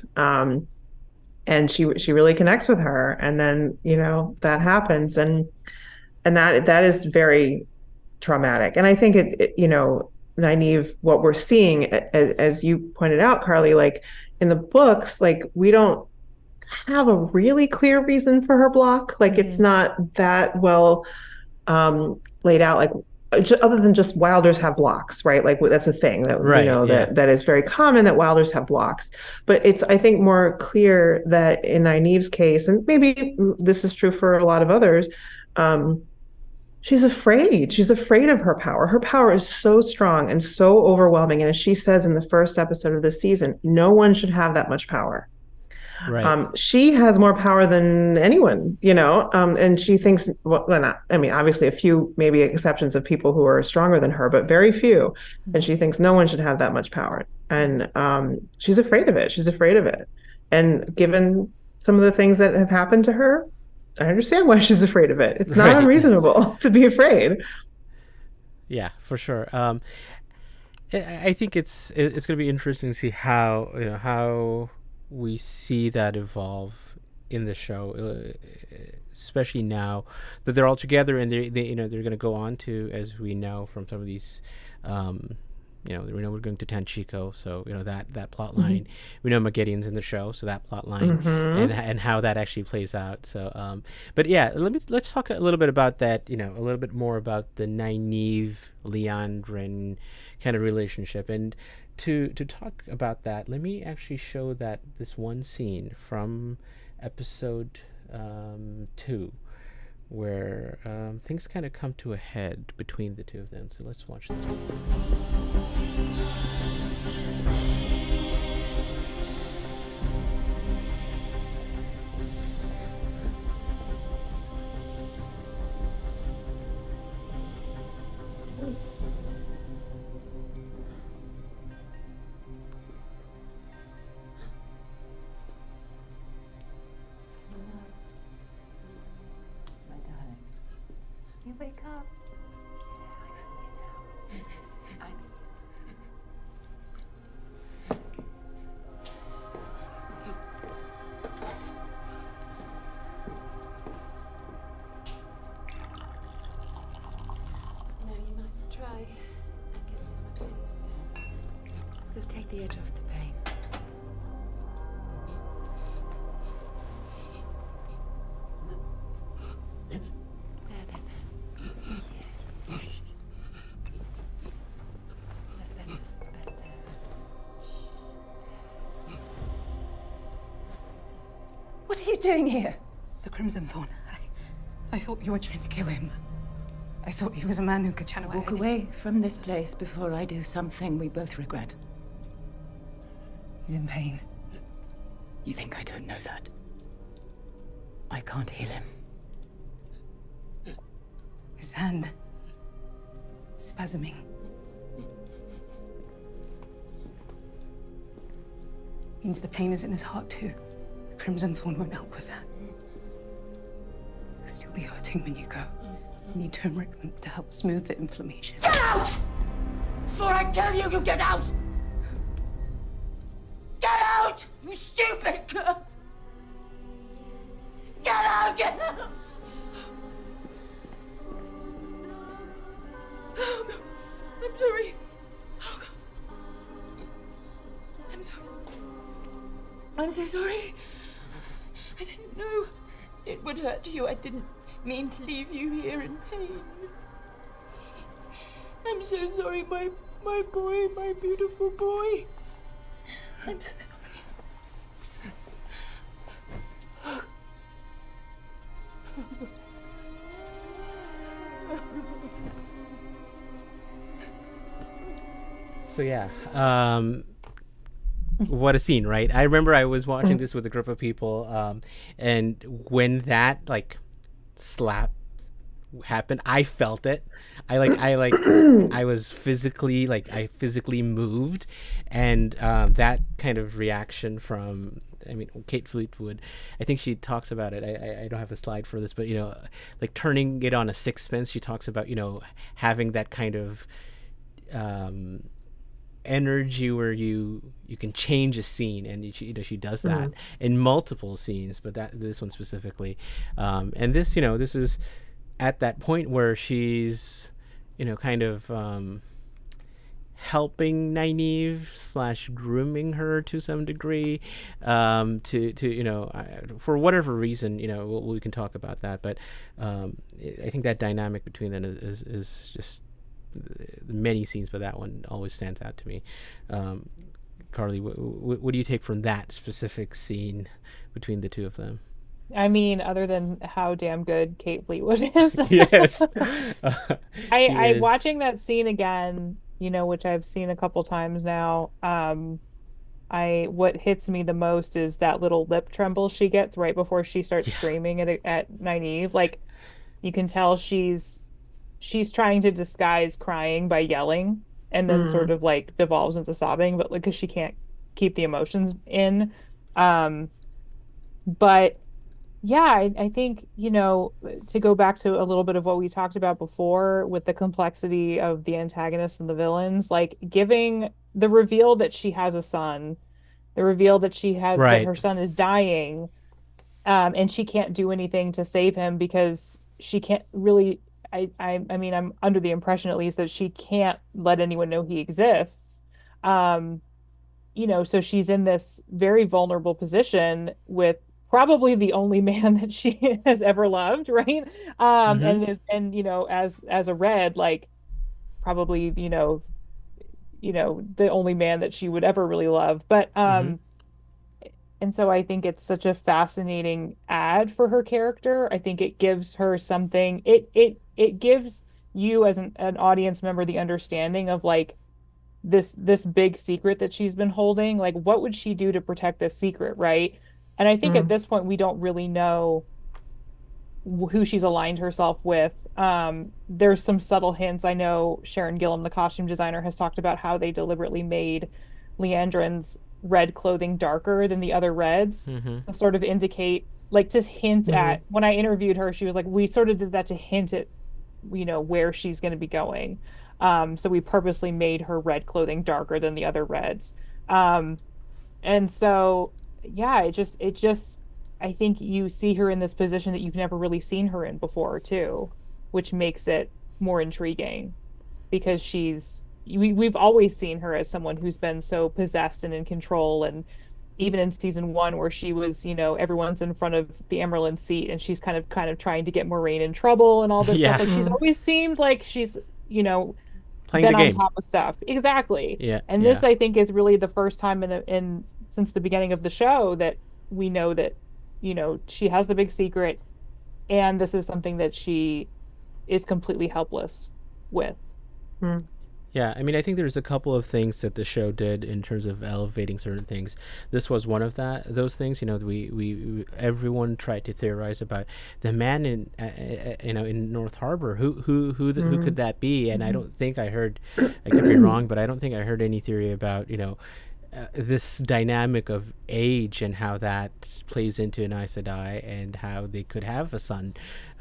And she really connects with her, and then that happens, and that is very traumatic. And I think Nynaeve, what we're seeing, as you pointed out, Carly, like in the books, like we don't have a really clear reason for her block. Like it's not that well laid out. Like other than just Wilders have blocks, right? Like that's a thing that we Right. know Yeah. that is very common, that Wilders have blocks. But it's, I think, more clear that in Nynaeve's case, and maybe this is true for a lot of others, she's afraid. She's afraid of her power. Her power is so strong and so overwhelming. And as she says in the first episode of this season, no one should have that much power. Right. She has more power than anyone, and she thinks, well, not, I mean, obviously a few, maybe exceptions of people who are stronger than her, but very few. And she thinks no one should have that much power. And she's afraid of it. She's afraid of it. And given some of the things that have happened to her, I understand why she's afraid of it. It's not Right. unreasonable to be afraid. Yeah, for sure. I think it's going to be interesting to see how we see that evolve in the show, especially now that they're all together and they're going to go on to, as we know from some of these, we know we're going to Tanchico, so that plot line. We know Maggedian's in the show, so that plot line and how that actually plays out. So, but yeah, let's talk a little bit about that. A little bit more about the Nynaeve Liandrin kind of relationship. And to talk about that, let me actually show this one scene from episode 2. Where things kind of come to a head between the two of them. So let's watch this. You wake up. No, you must try and get some of this stuff. It'll take the edge off the pain. What are you doing here? The Crimson Thorn. I thought you were trying to kill him. I thought he was a man who could channel. Walk away from this place before I do something we both regret. He's in pain. You think I don't know that? I can't heal him. His hand spasming. Means the pain is in his heart too. The Crimson Thorn won't help with that. He'll still be hurting when you go. You need turmeric to help smooth the inflammation. Get out! Before I kill you, you get out! Get out! You stupid girl! Get out! Get out! Oh, God. I'm sorry. Oh, God. I'm so sorry. I didn't know it would hurt you. I didn't mean to leave you here in pain. I'm so sorry, my boy, my beautiful boy. I'm so sorry. So yeah, what a scene, right? I remember I was watching this with a group of people, and when that like slap happened, I felt it. I was physically I physically moved, and that kind of reaction from, I mean, Kate Fleetwood, I think she talks about it. I don't have a slide for this, but like turning it on a sixpence. She talks about having that kind of energy where you can change a scene, and she does that in multiple scenes, but this one specifically, and this this is at that point where she's kind of helping Nynaeve / grooming her to some degree, to for whatever reason, we can talk about that, but I think that dynamic between them is just many scenes, but that one always stands out to me. Carly, what do you take from that specific scene between the two of them? I mean, other than how damn good Kate Fleetwood is. Yes. I watching that scene again, which I've seen a couple times now. What hits me the most is that little lip tremble she gets right before she starts screaming at Nynaeve. Like, you can tell she's trying to disguise crying by yelling, and then sort of like devolves into sobbing, but because she can't keep the emotions in. But yeah, I think, to go back to a little bit of what we talked about before with the complexity of the antagonists and the villains, like giving the reveal that she has a son, the reveal that that her son is dying, and she can't do anything to save him because she can't really. I mean, I'm under the impression at least that she can't let anyone know he exists. So she's in this very vulnerable position with probably the only man that she has ever loved, right? And as a red, like probably, the only man that she would ever really love. But and so I think it's such a fascinating ad for her character. I think it gives her something. It gives you as an audience member the understanding of like this big secret that she's been holding. Like, what would she do to protect this secret, right? And I think at this point we don't really know who she's aligned herself with. There's some subtle hints. I know Sharon Gillam, the costume designer, has talked about how they deliberately made Liandrin's red clothing darker than the other reds to sort of indicate, like, to hint at, when I interviewed her, she was like, we sort of did that to hint at, where she's going to be going. So we purposely made her red clothing darker than the other reds. And so, yeah, it just, I think you see her in this position that you've never really seen her in before too, which makes it more intriguing, because we've always seen her as someone who's been so possessed and in control. And even in season 1, where she was, everyone's in front of the Emerald seat and she's kind of trying to get Moraine in trouble and all this stuff. Like, she's always seemed like she's, playing been the game on top of stuff. Exactly. Yeah. And this, I think, is really the first time since the beginning of the show that we know that, she has the big secret, and this is something that she is completely helpless with. Yeah, I mean, I think there's a couple of things that the show did in terms of elevating certain things. This was one of those things. We everyone tried to theorize about the man in North Harbor. Who could that be? And I don't think I heard. I could be wrong, but I don't think I heard any theory about this dynamic of age and how that plays into an Aes Sedai, and how they could have a son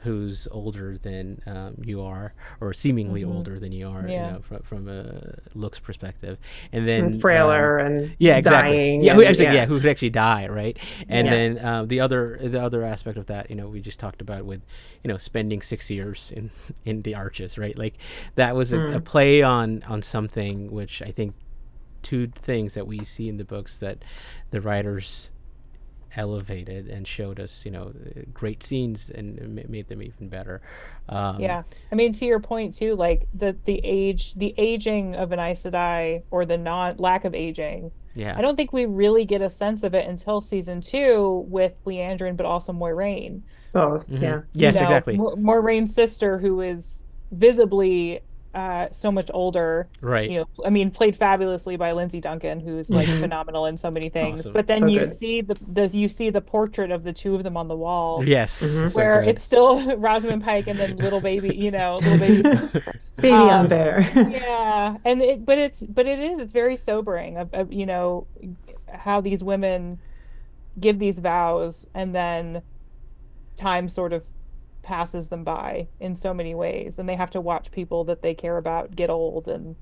who's older than you are, or seemingly older than you are, from a looks perspective, and then frailer and exactly, dying, who could actually die, right? And then the other aspect of that, we just talked about with spending 6 years in the Arches, right? Like, that was a play on something which I think, two things that we see in the books that the writers elevated and showed us, great scenes and made them even better. Yeah. I mean, to your point too, like the aging of an Aes Sedai, or the non lack of aging. Yeah. I don't think we really get a sense of it until season 2 with Liandrin, but also Moiraine. Both, yeah. Yes, exactly. Moiraine's sister, who is visibly so much older. Right. I mean, played fabulously by Lindsay Duncan, who's like phenomenal in so many things. Awesome. But then So you good. see you see the portrait of the two of them on the wall. Yes. So Where good. it's still Rosamund Pike and then little baby, little baby. Baby on there. Yeah, and it's very sobering of how these women give these vows, and then time sort of passes them by in so many ways, and they have to watch people that they care about get old and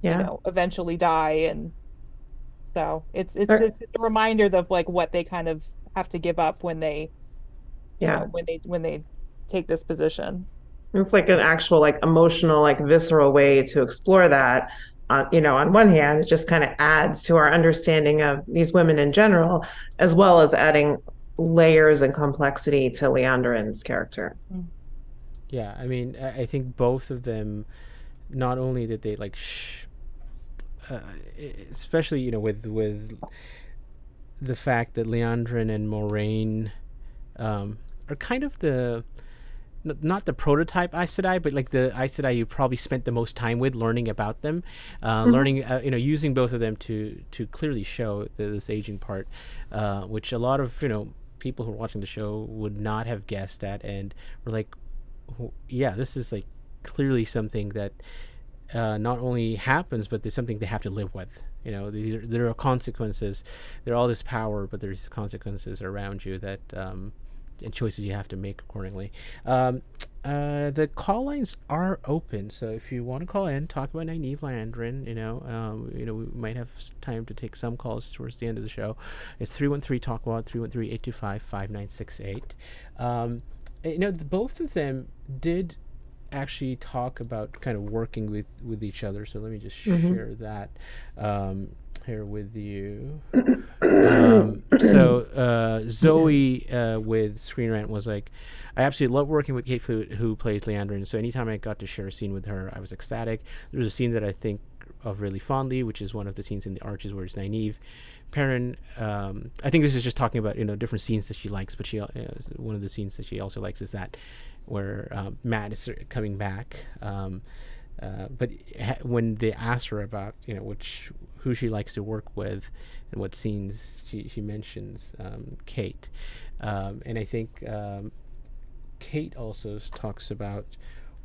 Yeah. eventually die. And so it's Or- a reminder of like what they kind of have to give up when they Yeah. when they take this position. It's like an actual, like, emotional, like, visceral way to explore that. On one hand, it just kind of adds to our understanding of these women in general, as well as adding layers and complexity to Liandrin's character. Yeah, I mean, I think both of them, not only did they like, especially with the fact that Liandrin and Moiraine are kind of not the prototype Aes Sedai, but like the Aes Sedai you probably spent the most time with, learning about them, learning, using both of them to clearly show this aging part, which a lot of people who are watching the show would not have guessed at, and were like, yeah, this is like clearly something that not only happens, but there's something they have to live with. There are consequences. There are all this power, but there's consequences around you that and choices you have to make accordingly. The call lines are open, so if you want to call in, talk about Nynaeve, Liandrin, we might have time to take some calls towards the end of the show. It's 313-TALK-WOD, 313-825-5968. Both of them did actually talk about kind of working with each other, so let me just share that here with you. So Zoe with Screen Rant was like, I absolutely love working with Kate Fleetwood, who plays Liandrin, so anytime I got to share a scene with her, I was ecstatic. There's a scene that I think of really fondly, which is one of the scenes in The Arches where it's Nynaeve. Perrin, I think this is just talking about different scenes that she likes, but she one of the scenes that she also likes is that where Matt is coming back. But when they ask her about who she likes to work with and what scenes, she mentions Kate, and I think Kate also talks about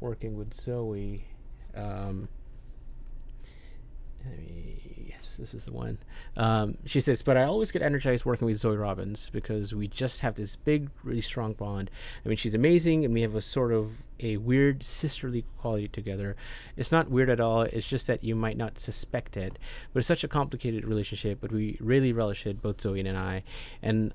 working with Zoe. Yes, this is the one. She says, but I always get energized working with Zoë Robins because we just have this big, really strong bond. I mean, she's amazing, and we have a sort of a weird sisterly quality together. It's not weird at all. It's just that you might not suspect it. But it's such a complicated relationship, but we really relish it, both Zoe and I. And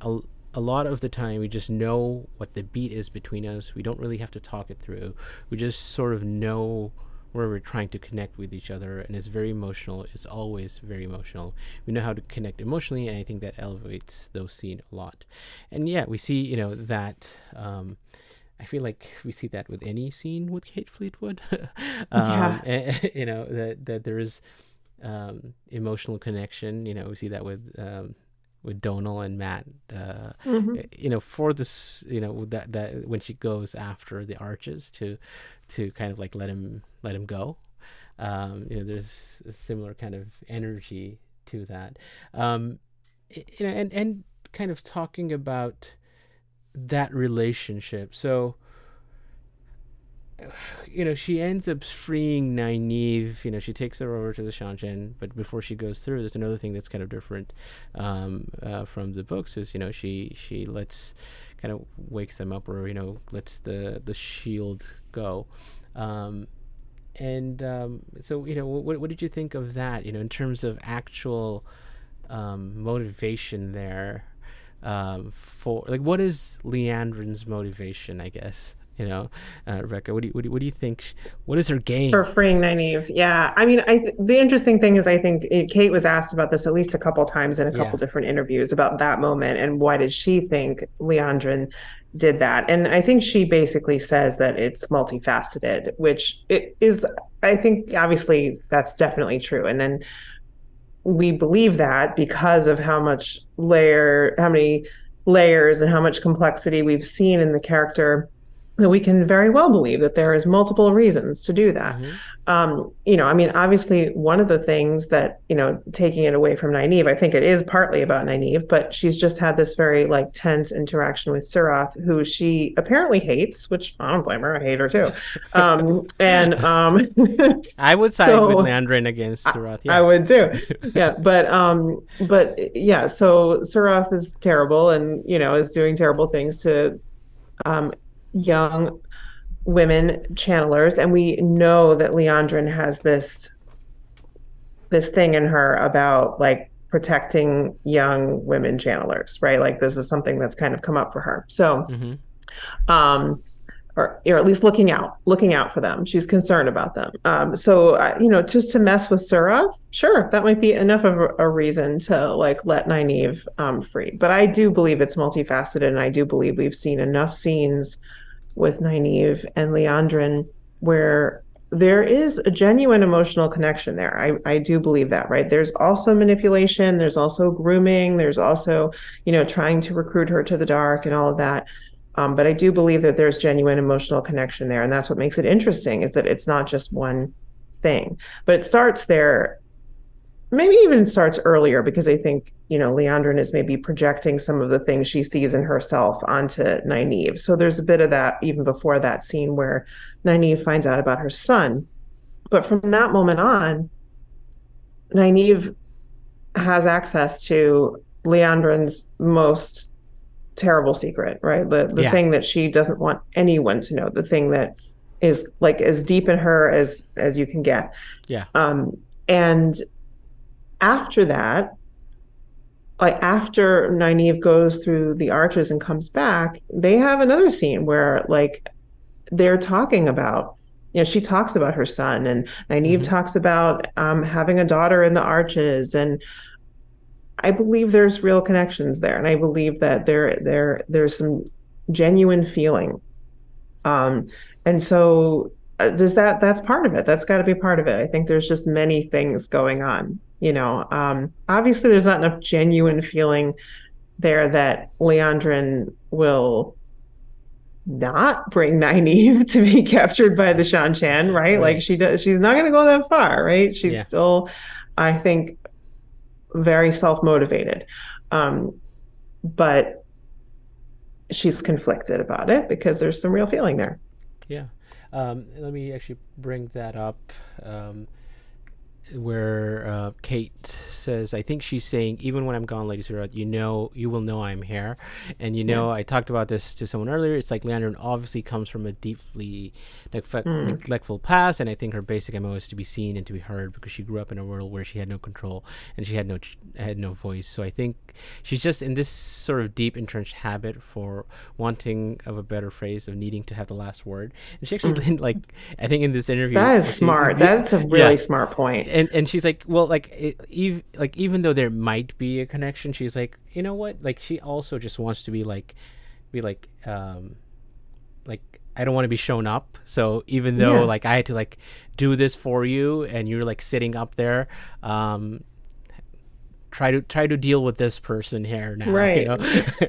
a lot of the time, we just know what the beat is between us. We don't really have to talk it through. We just sort of know where we're trying to connect with each other, and it's very emotional. It's always very emotional. We know how to connect emotionally, and I think that elevates those scenes a lot. And yeah, we see that I feel like we see that with any scene with Kate Fleetwood. Yeah. That there is emotional connection. We see that with Donal and Matt, for this, that when she goes after the Arches to kind of like let him go, there's a similar kind of energy to that, and kind of talking about that relationship. So she ends up freeing Nynaeve. She takes her over to the Shanjin, but before she goes through, there's another thing that's kind of different from the books. Is she lets kind of wakes them up, or lets the shield go, so what did you think of that? In terms of actual motivation there, for like, what is Liandrin's motivation, I guess? Rebecca, what do you think? What is her game? For freeing Nynaeve. Yeah. I mean, the interesting thing is I think Kate was asked about this at least a couple times in a couple different interviews about that moment and why did she think Liandrin did that. And I think she basically says that it's multifaceted, which it is, I think obviously that's definitely true. And then we believe that because of how many layers and how much complexity we've seen in the character, that we can very well believe that there is multiple reasons to do that. I mean, obviously one of the things that, taking it away from Nynaeve, I think it is partly about Nynaeve, but she's just had this very like tense interaction with Suroth, who she apparently hates, which I don't blame her. I hate her too. I would side with Liandrin against Suroth. I would too. Yeah. But yeah, so Suroth is terrible and, is doing terrible things to, young women channelers, and we know that Liandrin has this thing in her about like protecting young women channelers, right? Like this is something that's kind of come up for her. So or at least looking out for them. She's concerned about them. So just to mess with Suroth, sure, that might be enough of a reason to like let Nynaeve free. But I do believe it's multifaceted, and I do believe we've seen enough scenes with Nynaeve and Liandrin where there is a genuine emotional connection there. I do believe that, right? There's also manipulation, there's also grooming, there's also, trying to recruit her to the dark and all of that. But I do believe that there's genuine emotional connection there. And that's what makes it interesting, is that it's not just one thing. But it starts there, maybe even starts earlier, because I think, Liandrin is maybe projecting some of the things she sees in herself onto Nynaeve. So there's a bit of that even before that scene where Nynaeve finds out about her son. But from that moment on, Nynaeve has access to Liandrin's most terrible secret, right? The thing that she doesn't want anyone to know, the thing that is like as deep in her as you can get. Yeah. And after that, like after Nynaeve goes through the arches and comes back, they have another scene where like they're talking about, she talks about her son, and Nynaeve talks about having a daughter in the arches, and I believe there's real connections there, and I believe that there's some genuine feeling, and so that's part of it. That's got to be part of it. I think there's just many things going on. Obviously there's not enough genuine feeling there that Liandrin will not bring Nynaeve to be captured by the Shan-Chan, right? Like she's not going to go that far, right? She's still, I think, very self-motivated. But she's conflicted about it because there's some real feeling there. Yeah. Let me actually bring that up. Where Kate says, I think she's saying, even when I'm gone, Lady Suroth, you will know I'm here. And I talked about this to someone earlier. It's like Liandrin obviously comes from a deeply neglectful past, and I think her basic MO is to be seen and to be heard, because she grew up in a world where she had no control and she had no voice. So I think she's just in this sort of deep entrenched habit, for wanting of a better phrase, of needing to have the last word. And she actually I think in this interview, that is smart. That's a really smart point. And she's like, well, even though there might be a connection, she's like, you know what? Like, she also just wants to be like, I don't want to be shown up. So even though like I had to like do this for you, and you're like sitting up there, try to deal with this person here now, right?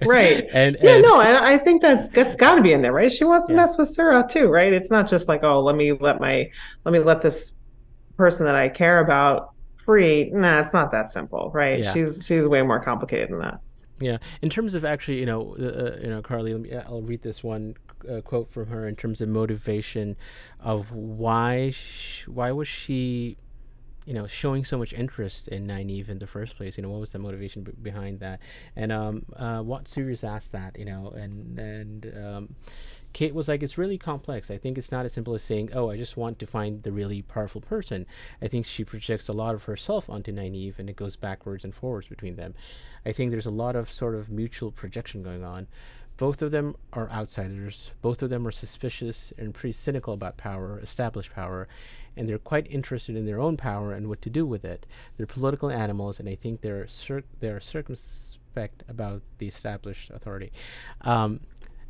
Right. And I think that's got to be in there, right? She wants to mess with Suroth too, right? It's not just like, oh, let me let this person that I care about free. Nah, it's not that simple, right? She's way more complicated than that. Yeah. In terms of actually, Carly, I'll read this one quote from her in terms of motivation of why was she showing so much interest in Nynaeve in the first place. What was the motivation behind that? And what series asked that, and Kate was like, it's really complex. I think it's not as simple as saying, oh, I just want to find the really powerful person. I think she projects a lot of herself onto Nynaeve, and it goes backwards and forwards between them. I think there's a lot of sort of mutual projection going on. both of them are outsiders. Both of them are suspicious and pretty cynical about power, established power, and they're quite interested in their own power and what to do with it. They're political animals, and I think they're circumspect about the established authority.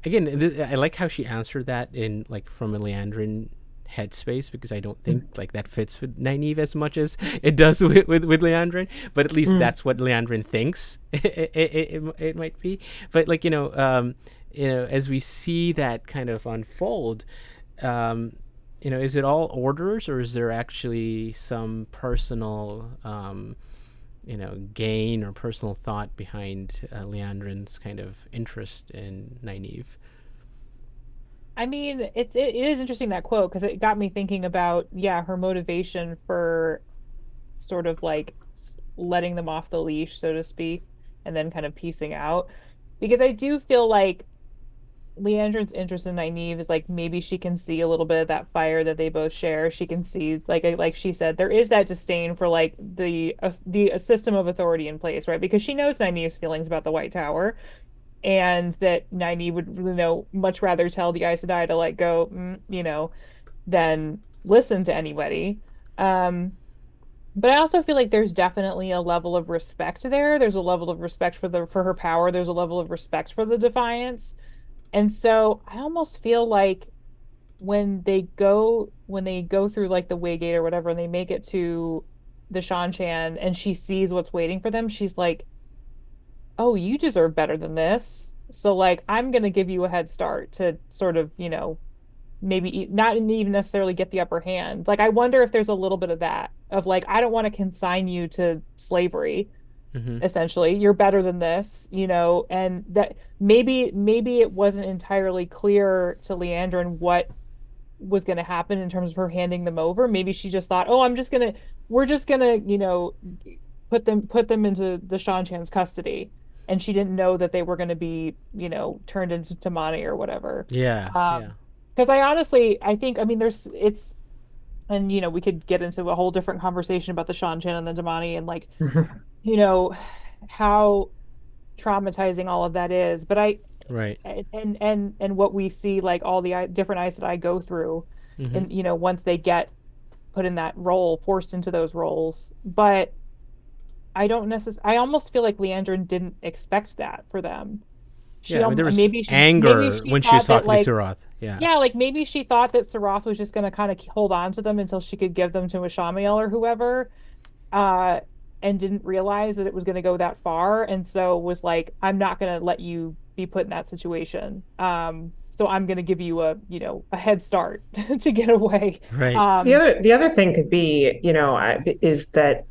Again, I like how she answered that in like from a Liandrin headspace, because I don't think like that fits with Nynaeve as much as it does with Liandrin, but at least that's what Liandrin thinks it might be. But like as we see that kind of unfold, is it all orders, or is there actually some personal gain or personal thought behind Liandrin's kind of interest in Nynaeve? I mean, it is interesting, that quote, because it got me thinking about, her motivation for sort of like letting them off the leash, so to speak, and then kind of piecing out. Because I do feel like Liandrin's interest in Nynaeve is like, maybe she can see a little bit of that fire that they both share. She can see, like she said, there is that disdain for like the system of authority in place, right? Because she knows Nynaeve's feelings about the White Tower, and that Nynaeve would, much rather tell the Aes Sedai to like go, than listen to anybody. But I also feel like there's definitely a level of respect there. There's a level of respect for her power. There's a level of respect for the Defiance. And so I almost feel like when they go through like the Waygate or whatever, and they make it to the Shan-Chan and she sees what's waiting for them, she's like, oh, you deserve better than this. So like, I'm going to give you a head start to sort of, maybe not even necessarily get the upper hand. Like, I wonder if there's a little bit of that, of like, I don't want to consign you to slavery. Essentially, you're better than this, and that maybe it wasn't entirely clear to Liandrin what was going to happen in terms of her handing them over. Maybe she just thought, oh, we're just gonna put them into the Shan-Chan's custody, and she didn't know that they were going to be turned into Tamani or whatever. Because I think, I mean, and we could get into a whole different conversation about the Shan-Chan and the Tamani, and like how traumatizing all of that is. But and what we see, like all the different Aes Sedai go through, and once they get put in that role, forced into those roles. But I almost feel like Liandrin didn't expect that for them. There was anger when she saw Suroth. Like maybe she thought that Suroth was just going to kind of hold on to them until she could give them to Ashamiel or whoever, and didn't realize that it was going to go that far, and so was like, I'm not going to let you be put in that situation. So I'm going to give you a head start to get away. Right. The other thing could be, is that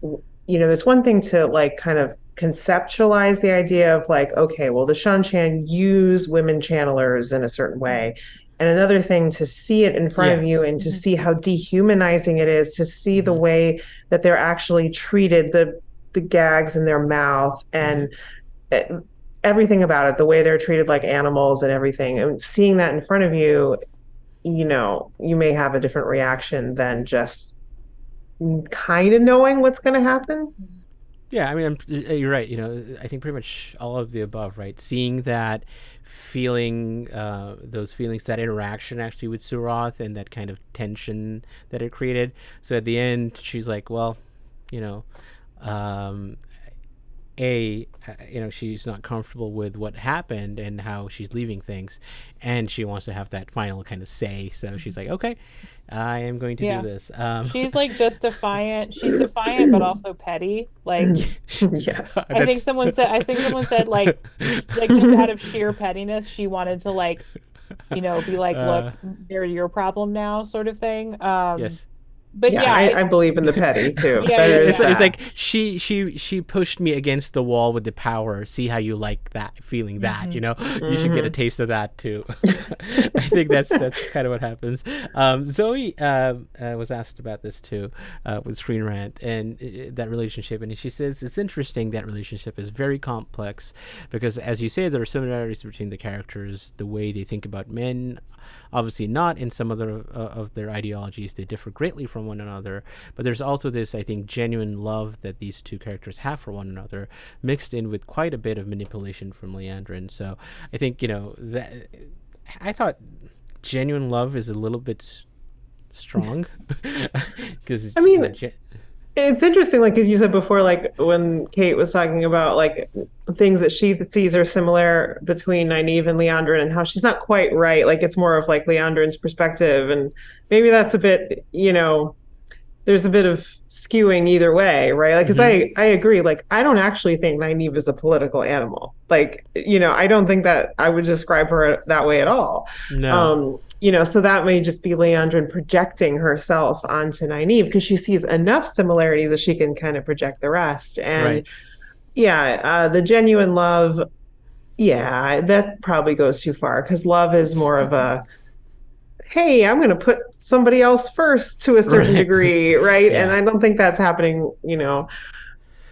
there's one thing to like kind of conceptualize the idea of like, okay, well, the Shan-Chan use women channelers in a certain way. And another thing to see it in front of you and to see how dehumanizing it is, to see the way that they're actually treated, the gags in their mouth and everything about it, the way they're treated like animals and everything. And seeing that in front of you, you may have a different reaction than just kind of knowing what's going to happen. Yeah, I mean, you're right. I think pretty much all of the above, right? Seeing that, feeling those feelings, that interaction actually with Suroth, and that kind of tension that it created. So at the end, she's like, well, she's not comfortable with what happened and how she's leaving things, and she wants to have that final kind of say. So she's like, okay, I am going to do this. She's like just defiant. She's defiant, but also petty. Like, yes. I think someone said like just out of sheer pettiness, she wanted to like, be like, look, they're your problem now, sort of thing. Yes. But I believe in the petty too. It's like she pushed me against the wall with the power. See how you like that feeling. That you should get a taste of that too. I think that's kind of what happens. Zoe was asked about this too with Screen Rant and that relationship, and she says it's interesting. That relationship is very complex because, as you say, there are similarities between the characters, the way they think about men. Obviously, not in some other of their ideologies. They differ greatly from from one another, but there's also this, I think, genuine love that these two characters have for one another, mixed in with quite a bit of manipulation from Liandrin. So I think, that I thought genuine love is a little bit strong, because I mean, it's interesting, like, as you said before, like when Kate was talking about like things that she sees are similar between Nynaeve and Liandrin, and how she's not quite right. Like it's more of like Leandrin's perspective, and maybe that's a bit, there's a bit of skewing either way, right? Like, because I agree. Like, I don't actually think Nynaeve is a political animal. Like, I don't think that I would describe her that way at all. No. So that may just be Liandrin projecting herself onto Nynaeve because she sees enough similarities that she can kind of project the rest. And the genuine love, that probably goes too far, because love is more of a, hey, I'm going to put somebody else first to a certain degree, right? And I don't think that's happening,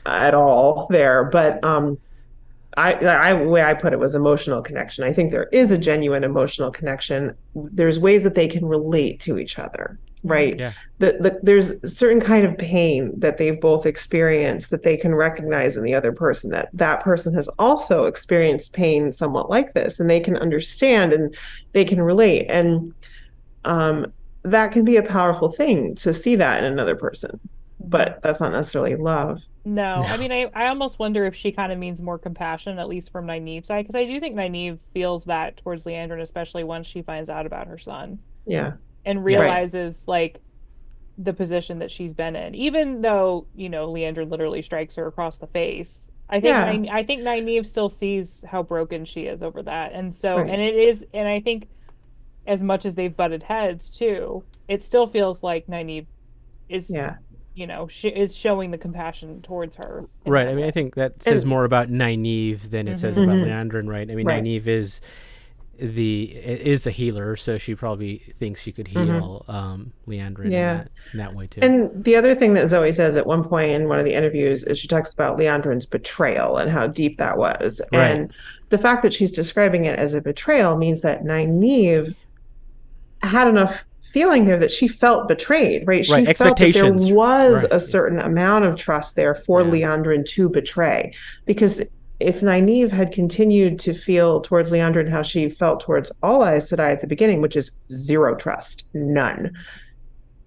at all there. But the way I put it was emotional connection. I think there is a genuine emotional connection. There's ways that they can relate to each other, right? Yeah. There's a certain kind of pain that they've both experienced that they can recognize in the other person, that person has also experienced pain somewhat like this, and they can understand and they can relate. And that can be a powerful thing to see that in another person, but that's not necessarily love. No. I mean, I almost wonder if she kind of means more compassion, at least from Nynaeve's side, because I do think Nynaeve feels that towards Liandrin, especially once she finds out about her son. Yeah. And realizes like the position that she's been in, even though, Liandrin literally strikes her across the face. I think Nynaeve still sees how broken she is over that. And so, and it is, and I think as much as they've butted heads too, it still feels like Nynaeve is, she is showing the compassion towards her. Right. I mean, I think that says more about Nynaeve than it says about Liandrin, right? I mean, Nynaeve is a healer, so she probably thinks she could heal Liandrin in that way too. And the other thing that Zoe says at one point in one of the interviews is she talks about Liandrin's betrayal and how deep that was. Right. And the fact that she's describing it as a betrayal means that Nynaeve had enough feeling there that she felt betrayed, right? She felt that there was a certain amount of trust there for Liandrin to betray. Because if Nynaeve had continued to feel towards Liandrin how she felt towards all Aes Sedai at the beginning, which is zero trust, none,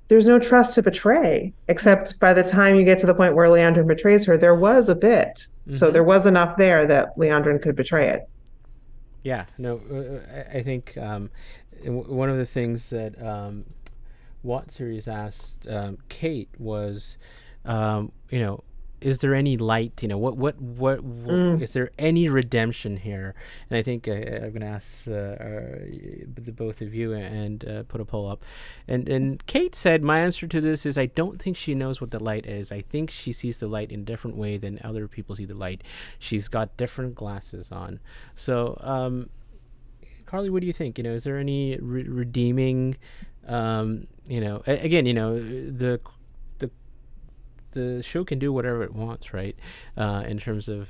there's no trust to betray, except by the time you get to the point where Liandrin betrays her, there was a bit. So there was enough there that Liandrin could betray it. Yeah, no, I think one of the things that Watt series asked Kate was, is there any light? What is there any redemption here? And I think I'm going to ask the both of you and put a poll up. And Kate said, my answer to this is I don't think she knows what the light is. I think she sees the light in a different way than other people see the light. She's got different glasses on. So, Carly, what do you think? Is there any redeeming? The show can do whatever it wants, right? In terms of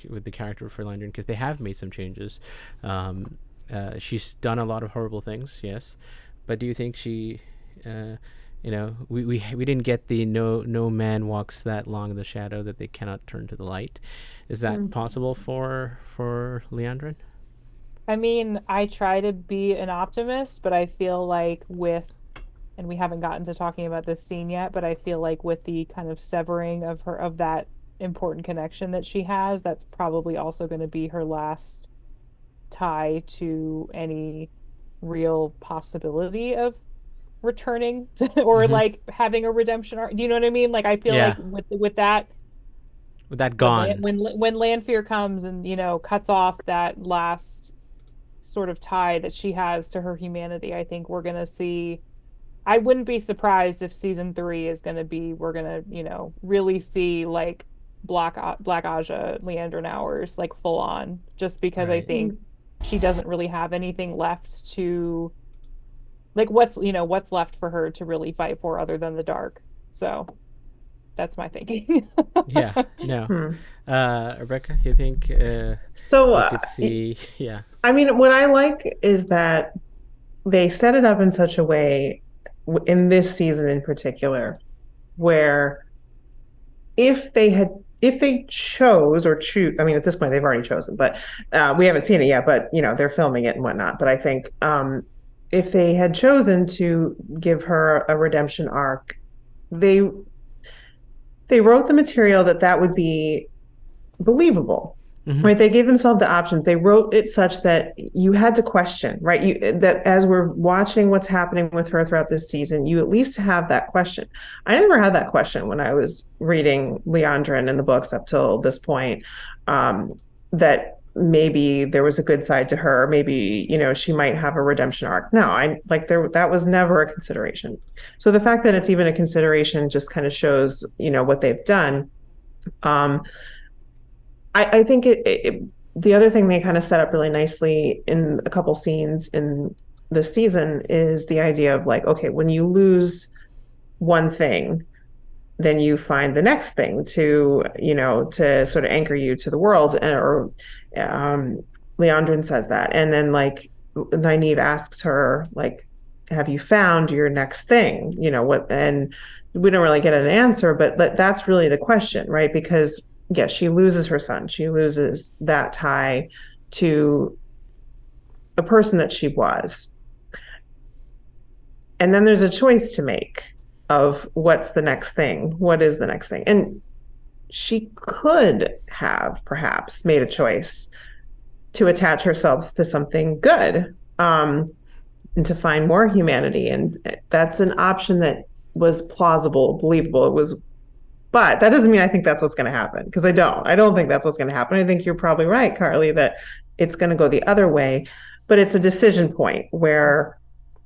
with the character for Liandrin, because they have made some changes. She's done a lot of horrible things, yes, but do you think she, we didn't get the no man walks that long in the shadow that they cannot turn to the light. Is that possible for Liandrin? I mean, I try to be an optimist, but I feel like and we haven't gotten to talking about this scene yet, but I feel like with the kind of severing of that important connection that she has, that's probably also going to be her last tie to any real possibility of returning or like having a redemption arc. Do you know what I mean? Like, I feel like with that gone, when Lanfear comes and cuts off that last sort of tie that she has to her humanity, I think we're gonna see. I wouldn't be surprised if season 3 is gonna be, we're gonna really see like Black Aja Liandrin hours like full on, just because I think she doesn't really have anything left to, like, what's left for her to really fight for other than the dark. So that's my thinking. Yeah, no. Rebecca, you think so we could see I mean, what I like is that they set it up in such a way in this season in particular, where if they chose or choose, I mean, at this point they've already chosen, but we haven't seen it yet, but they're filming it and whatnot. But I think if they had chosen to give her a redemption arc, they wrote the material that would be believable. Right, they gave themselves the options. They wrote it such that you had to question, right? That as we're watching what's happening with her throughout this season, you at least have that question. I never had that question when I was reading Liandrin in the books up till this point. That maybe there was a good side to her. Maybe she might have a redemption arc. No, that was never a consideration. So the fact that it's even a consideration just kind of shows what they've done. I think the other thing they kind of set up really nicely in a couple scenes in this season is the idea of like, okay, when you lose one thing, then you find the next thing to sort of anchor you to the world. Or Liandrin says that. And then like Nynaeve asks her, like, have you found your next thing? What? And we don't really get an answer, but that's really the question, right? Because yes, she loses her son. She loses that tie to a person that she was. And then there's a choice to make of what's the next thing. What is the next thing? And she could have perhaps made a choice to attach herself to something good, and to find more humanity. And that's an option that was plausible, believable. But that doesn't mean I think that's what's going to happen, because I don't think that's what's going to happen. I think you're probably right, Carly, that it's going to go the other way, but it's a decision point where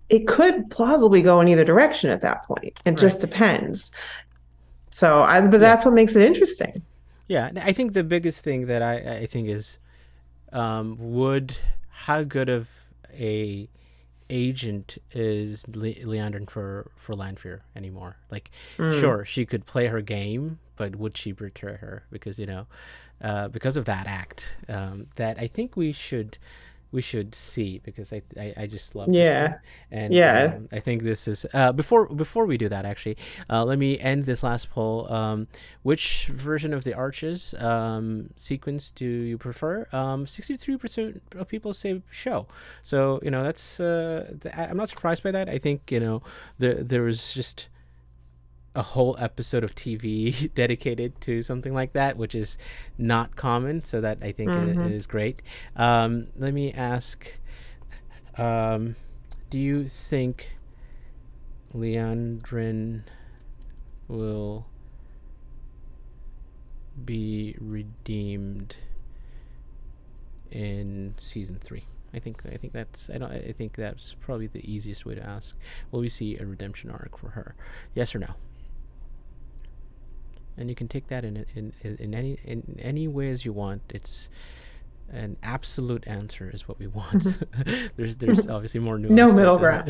it could plausibly go in either direction at that point. It just depends. So that's what makes it interesting. Yeah. I think the biggest thing that I think is, how good of a agent is Liandrin for Lanfear anymore? Like, sure, she could play her game, but would she betray her? Because because of that act, that I think we should see, because I just love this one. And I think this is before we do that, actually, let me end this last poll. Which version of the Arches sequence do you prefer? 63% of people say show. So that's I'm not surprised by that. I think there was just a whole episode of TV dedicated to something like that, which is not common. So that I think is great. Let me ask, do you think Liandrin will be redeemed in season 3? I think that's probably the easiest way to ask. Will we see a redemption arc for her? Yes or no? And you can take that in any way as you want. It's an absolute answer is what we want. there's obviously more nuance. No middle ground.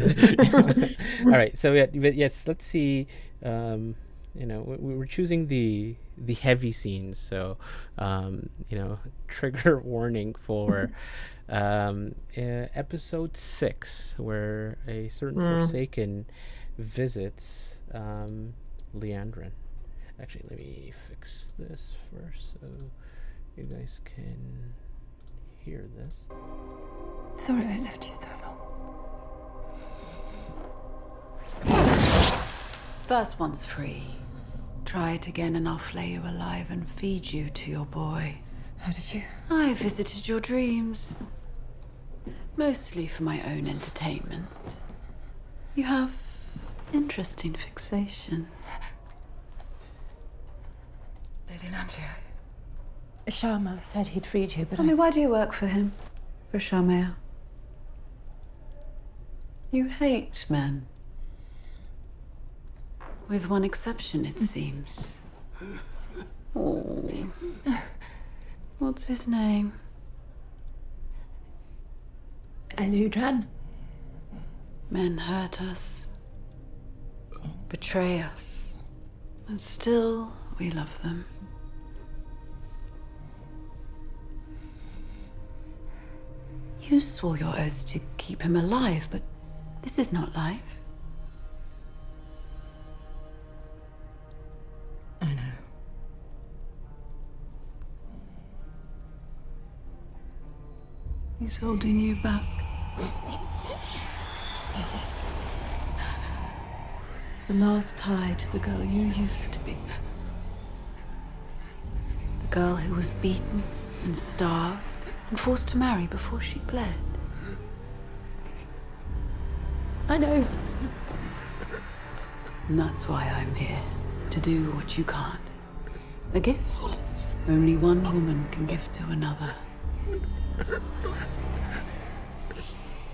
All right. So yes, let's see. We're choosing the heavy scenes. So trigger warning for episode 6, where a certain Forsaken visits Liandrin. Actually, let me fix this first so you guys can hear this. Sorry I left you so long. First one's free. Try it again and I'll flay you alive and feed you to your boy. How did you? I visited your dreams. Mostly for my own entertainment. You have interesting fixations. Lady Lanfear, Sharma said he'd freed you, but Tell me, why do you work for him? For Sharmea? You hate men. With one exception, it seems. Oh. What's his name? Liandrin. Men hurt us, betray us, and still we love them. You swore your oaths to keep him alive, but this is not life. He's holding you back. The last tie to the girl you used to be. The girl who was beaten and starved and forced to marry before she bled. I know. And that's why I'm here. To do what you can't. A gift only one woman can give to another.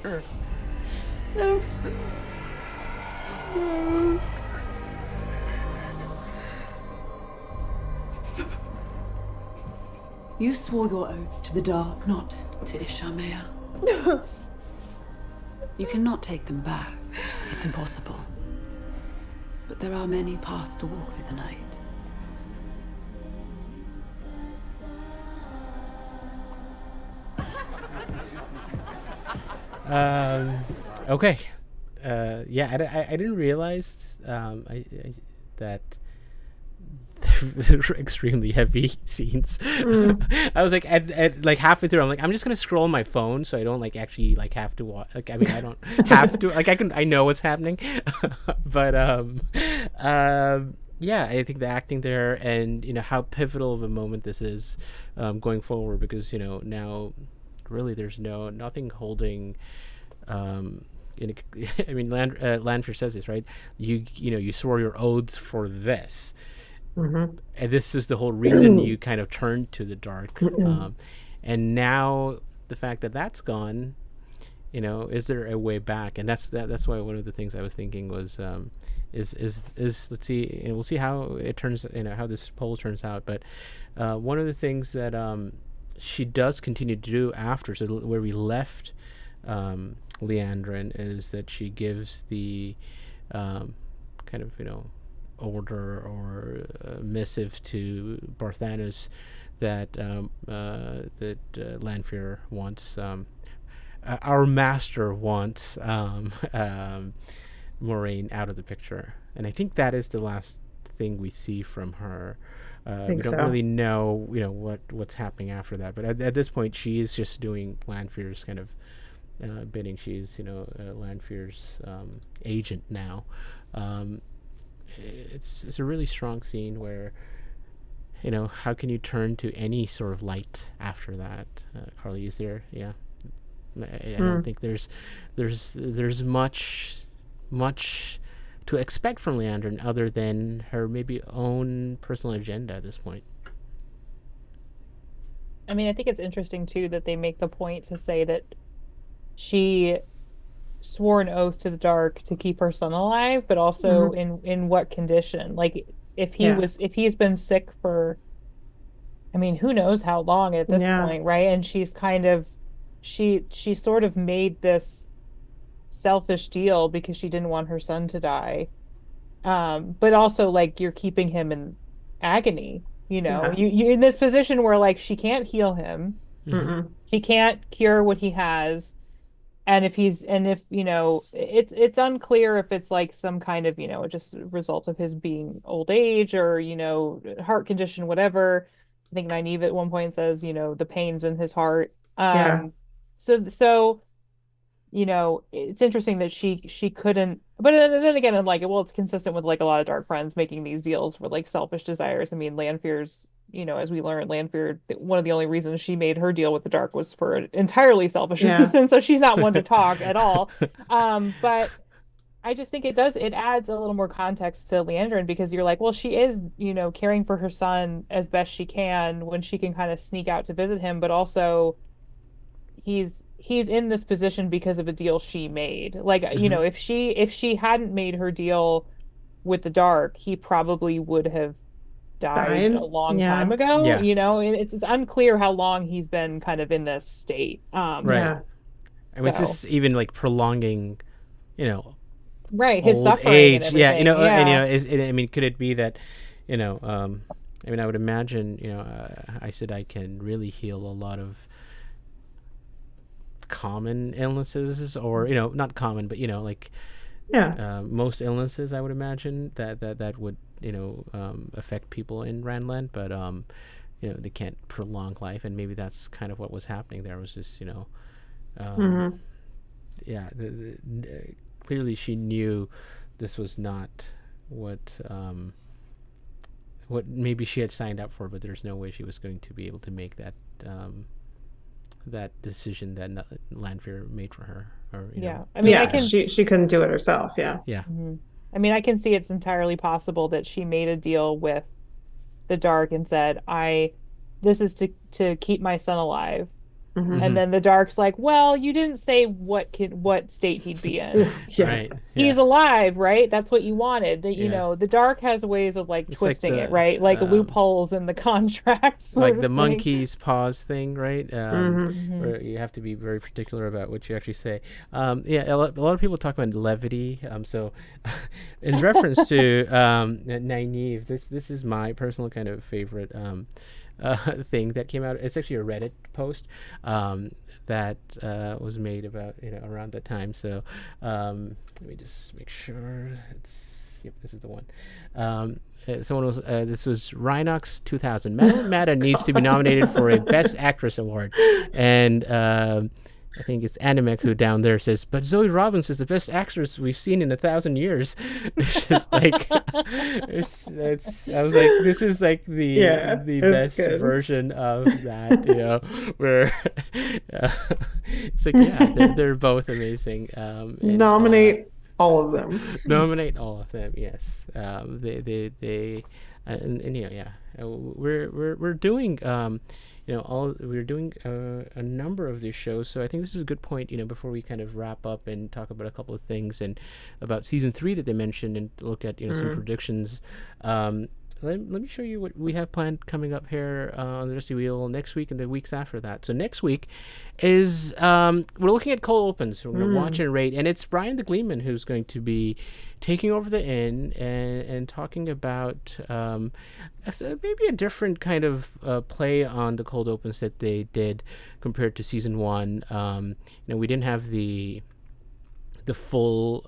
No. No. You swore your oaths to the dark, not to Ishamea. You cannot take them back. It's impossible. But there are many paths to walk through the night. Okay. Yeah, I didn't realize that there were extremely heavy scenes. I was like, at like halfway through, I'm like, I'm just gonna scroll my phone so I don't like actually like have to watch. Like, I mean, I don't have to. Like, I know what's happening, but yeah, I think the acting there, and how pivotal of a moment this is going forward, because now really there's nothing holding. I mean, Lanfear says this, right? You swore your oaths for this. Mm-hmm. And this is the whole reason you kind of turned to the dark. And now the fact that that's gone, is there a way back? And that's why one of the things I was thinking was, is let's see, and we'll see how it turns, how this poll turns out. But one of the things that she does continue to do after, so where we left Liandrin, is that she gives the kind of order or missive to Barthanes that Lanfear wants, our master wants Moraine out of the picture, and I think that is the last thing we see from her. We don't really know what's happening after that, but at this point she is just doing Lanfear's kind of bidding. She's Lanfear's agent now. It's a really strong scene where how can you turn to any sort of light after that? Carly, is there? Yeah, I don't think there's much to expect from Liandrin other than her maybe own personal agenda at this point. I mean, I think it's interesting too that they make the point to say that she swore an oath to the dark to keep her son alive, but also in what condition? Like, if he's been sick for, I mean, who knows how long at this point, right? And she's kind of she sort of made this selfish deal because she didn't want her son to die, but also like you're keeping him in agony. You're in this position where like she can't heal him, she can't cure what he has. And if it's unclear if it's like some kind of, just a result of his being old age or, heart condition, whatever. I think Nynaeve at one point says, the pains in his heart. So, it's interesting that she couldn't, but then again, I'm like, well, it's consistent with like a lot of Dark Friends making these deals with like selfish desires. I mean, Lanfear's, as we learned, Lanfear, one of the only reasons she made her deal with the dark was for an entirely selfish reason. So she's not one to talk at all. But I just think it adds a little more context to Liandrin, because you're like, well, she is, caring for her son as best she can when she can kind of sneak out to visit him, but also he's in this position because of a deal she made. Like, if she hadn't made her deal with the dark, he probably would have died a long time ago. And it's unclear how long he's been kind of in this state. I mean, it's just even like prolonging, his suffering age. And everything. I mean, could it be that, I mean, I would imagine, I said I can really heal a lot of common illnesses, or not common, but most illnesses, I would imagine that would affect people in Randland, but they can't prolong life, and maybe that's kind of what was happening there. Was just Mhm. Yeah, clearly she knew this was not what maybe she had signed up for, but there's no way she was going to be able to make that that decision that Lanfear made for her. Or I mean, I Yeah, can she couldn't do it herself. Yeah. yeah. I mean, I can see it's entirely possible that she made a deal with the Dark and said, this is to keep my son alive. Mhm. And then the Dark's like, well, you didn't say what state he'd be in. Yeah. Right. He's alive, right? That's what you wanted. You Yeah. know, the Dark has ways of like It's twisting like it, right? Like loopholes in the contracts. like the monkey's paws thing, right? Mhm. Where you have to be very particular about what you actually say. Yeah, a lot of people talk about levity. So, in reference to Nynaeve, this is my personal kind of favorite thing that came out. It's actually a Reddit post that was made about around that time. So let me just make sure it's this is the one. Someone was this was Rhinox 2000. Madeline Madden needs to be nominated for a Best Actress award, and I think it's Animec who down there says, but Zoë Robins is the best actress we've seen in 1,000 years. It's just like, I was like, this is like the best version of that, where it's like, yeah, they're both amazing. Nominate all of them. Nominate all of them, yes. They we're doing we're doing a number of these shows, so I think this is a good point before we kind of wrap up and talk about a couple of things and about season 3 that they mentioned, and look at some predictions. Let me show you what we have planned coming up here on the Dusty Wheel next week and the weeks after that. So next week is we're looking at cold opens. We're going to watch and rate, and it's Brian the Gleeman who's going to be taking over the inn and talking about maybe a different kind of play on the cold opens that they did compared to season 1. We didn't have the full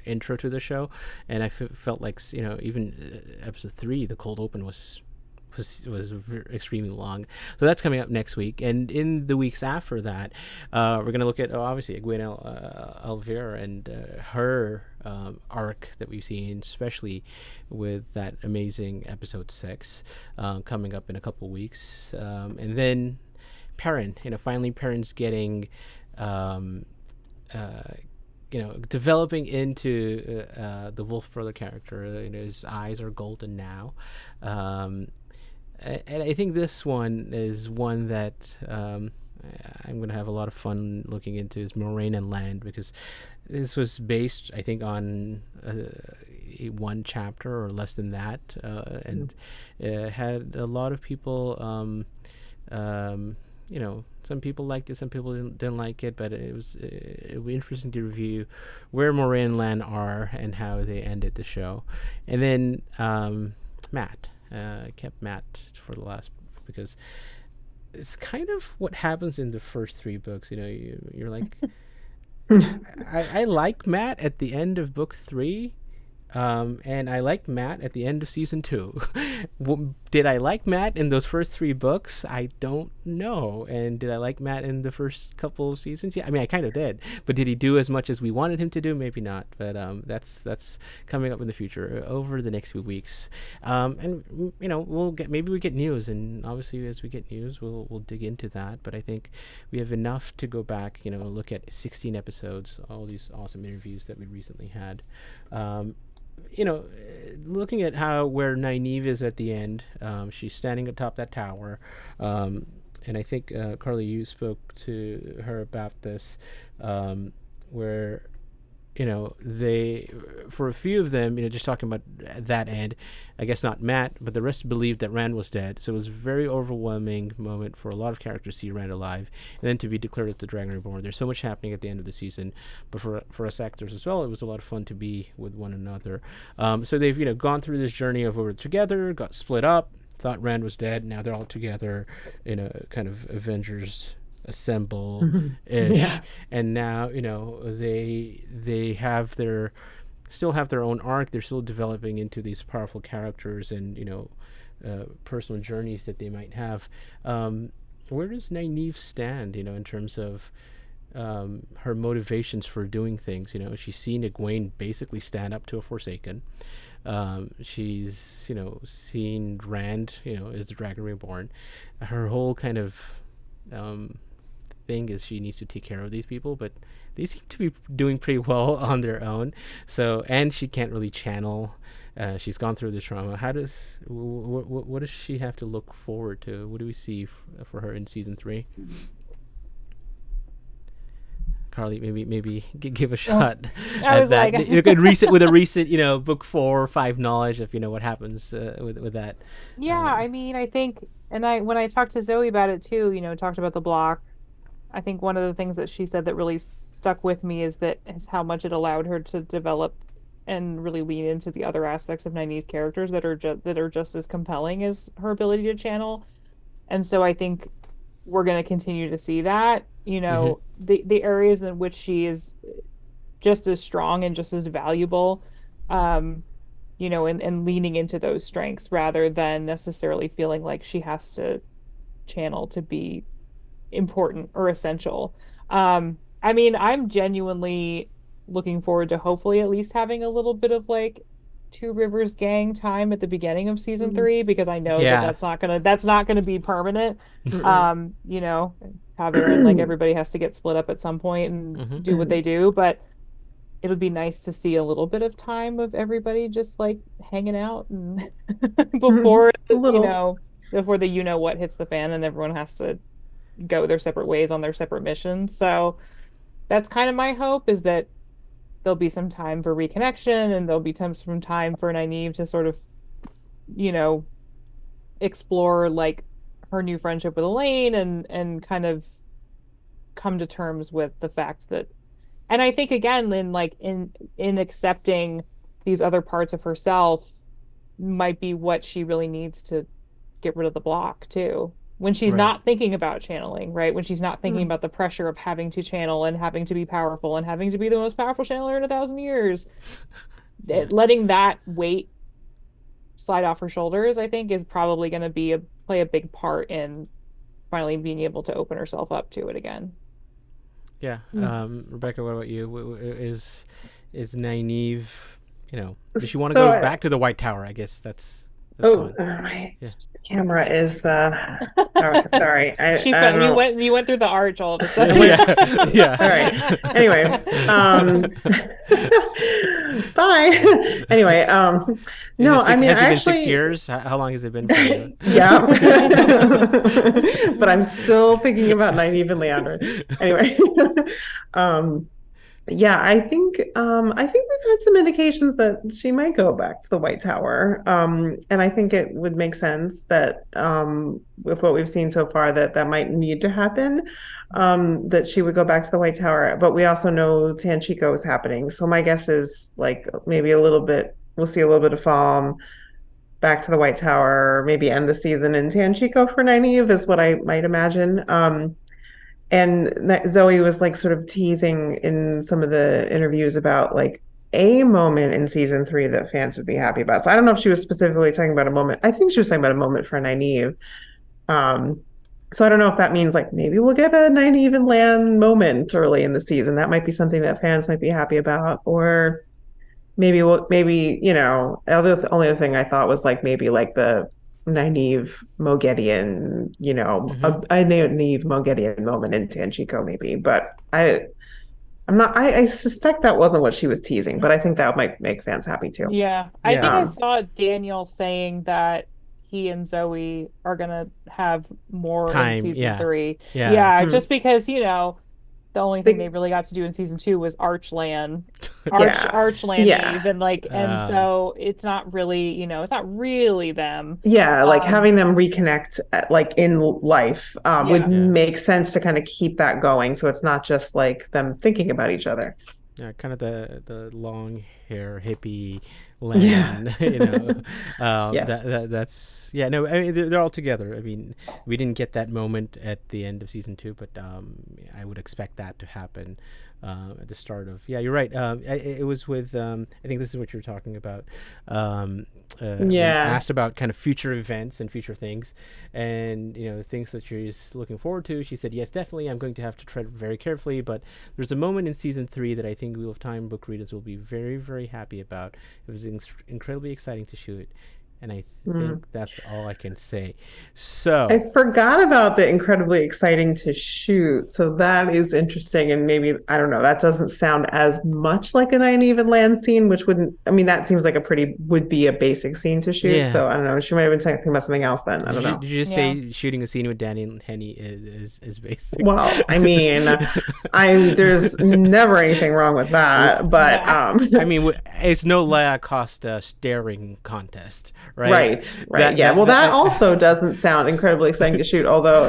intro to the show, and I felt like even episode 3, the cold open was extremely long. So that's coming up next week, and in the weeks after that, we're going to look at obviously Gwen Elvira and her arc that we've seen, especially with that amazing episode 6 coming up in a couple weeks, and then Perrin. Finally Perrin's getting developing into the Wolf Brother character. His eyes are golden now, and I think this one is one that I'm going to have a lot of fun looking into, is Moraine and Land, because this was based, I think, on one chapter or less than that, and had a lot of people some people liked it, some people didn't like it, but it was interesting to review where Moraine and Lan are and how they ended the show. And then Matt, kept Matt for the last, because it's kind of what happens in the first 3 books. You're like, I like Matt at the end of book 3. And I liked Matt at the end of season 2. Did I like Matt in those first 3 books? I don't know. And did I like Matt in the first couple of seasons? Yeah, I mean, I kind of did. But did he do as much as we wanted him to do? Maybe not. But that's coming up in the future over the next few weeks. And maybe we get news, and obviously as we get news, we'll dig into that. But I think we have enough to go back, look at 16 episodes, all these awesome interviews that we recently had. Looking at where Nynaeve is at the end, she's standing atop that tower, and I think Carly, you spoke to her about this, where they, for a few of them, just talking about that end, I guess not Matt, but the rest believed that Rand was dead. So it was a very overwhelming moment for a lot of characters to see Rand alive, and then to be declared as the Dragon Reborn. There's so much happening at the end of the season, but for us actors as well, it was a lot of fun to be with one another. So they've gone through this journey of we're together, got split up, thought Rand was dead. Now they're all together in a kind of Avengers assemble ish, and now they have still have their own arc. They're still developing into these powerful characters and personal journeys that they might have. Where does Nynaeve stand in terms of her motivations for doing things. You know, she's seen Egwene basically stand up to a Forsaken. She's, you know, seen Rand, you know, is the Dragon Reborn. Her whole kind of thing is she needs to take care of these people, but they seem to be doing pretty well on their own. So, and she can't really channel. She's gone through the trauma. What does she have to look forward to? What do we see for her in season 3? Carly, maybe give a shot I was that. like, You could with a recent, you know, book 4 or 5 knowledge of, you know, what happens with that. yeah, I mean, I think, and when I talked to Zoe about it too, you know, talked about the block. I think one of the things that she said that really stuck with me is how much it allowed her to develop and really lean into the other aspects of Nynaeve's characters that are just as compelling as her ability to channel. And so I think we're going to continue to see that, you know, the areas in which she is just as strong and just as valuable, you know, and leaning into those strengths rather than necessarily feeling like she has to channel to be important or essential. I mean, I'm genuinely looking forward to hopefully at least having a little bit of like Two Rivers gang time at the beginning of season 3, because I know that's not gonna be permanent. You know, Javier, like everybody has to get split up at some point and do what they do, but it would be nice to see a little bit of time of everybody just like hanging out and before before the what hits the fan and everyone has to go their separate ways on their separate missions. So that's kind of my hope, is that there'll be some time for reconnection and there'll be some time for Nynaeve to sort of, you know, explore like her new friendship with Elaine and kind of come to terms with the fact that, and I think again in accepting these other parts of herself might be what she really needs to get rid of the block too. When she's not thinking about channeling, right? When she's not thinking about the pressure of having to channel and having to be powerful and having to be the most powerful channeler in 1,000 years. Letting that weight slide off her shoulders, I think, is probably going to play a big part in finally being able to open herself up to it again. Yeah. Rebecca, what about you? Is Nynaeve, you know, does she want to go back to the White Tower? I guess that's my camera is sorry. You went through the arch all of a sudden. yeah. All right. Anyway, bye. Anyway, no, I mean, has it been 6 years? How long has it been for you? Yeah. But I'm still thinking about Nynaeve and Liandrin. Anyway, yeah, I think we've had some indications that she might go back to the White Tower. And I think it would make sense that with what we've seen so far that might need to happen, that she would go back to the White Tower. But we also know Tanchico is happening. So my guess is like maybe we'll see a little bit of Falm back to the White Tower, maybe end the season in Tanchico for Nynaeve is what I might imagine. And Zoe was like sort of teasing in some of the interviews about like a moment in season 3 that fans would be happy about. So I don't know if she was specifically talking about a moment. I think she was talking about a moment for Nynaeve. So I don't know if that means like maybe we'll get a Nynaeve and Lan moment early in the season. That might be something that fans might be happy about. Or maybe you know, the only other thing I thought was like maybe like the Nynaeve Moghedien, you know, a Nynaeve Moghedien moment in Tanchico maybe, but I suspect that wasn't what she was teasing, but I think that might make fans happy too. Yeah. I think I saw Daniel saying that he and Zoe are gonna have more in season 3. Yeah, just because, you know, the only thing they really got to do in season 2 was Archland Nynaeve, and like, and so it's not really, you know, it's not really them. Yeah, like having them reconnect like in life would make sense to kind of keep that going, so it's not just like them thinking about each other. Yeah, kind of the long hair hippie Lan, Yes. that's no. I mean, they're all together. I mean, we didn't get that moment at the end of season 2, but I would expect that to happen at the start of. Yeah, you're right. It was with. I think this is what you're talking about. When asked about kind of future events and future things, and the things that she's looking forward to, she said, "Yes, definitely. I'm going to have to tread very carefully, but there's a moment in season 3 that I think Wheel of Time book readers will be very, very happy about. It was incredibly exciting to shoot." And I think that's all I can say. So I forgot about the incredibly exciting to shoot. So that is interesting. And maybe, I don't know, that doesn't sound as much like an Nynaeve and Land scene, which that seems like would be a basic scene to shoot. Yeah. So I don't know. She might have been talking about something else then. I don't know. Did you just say shooting a scene with Danny and Henny is basic? Well, I mean, there's never anything wrong with that. But I mean, it's no Leia Costa staring contest. Right. That also doesn't sound incredibly exciting to shoot. Although,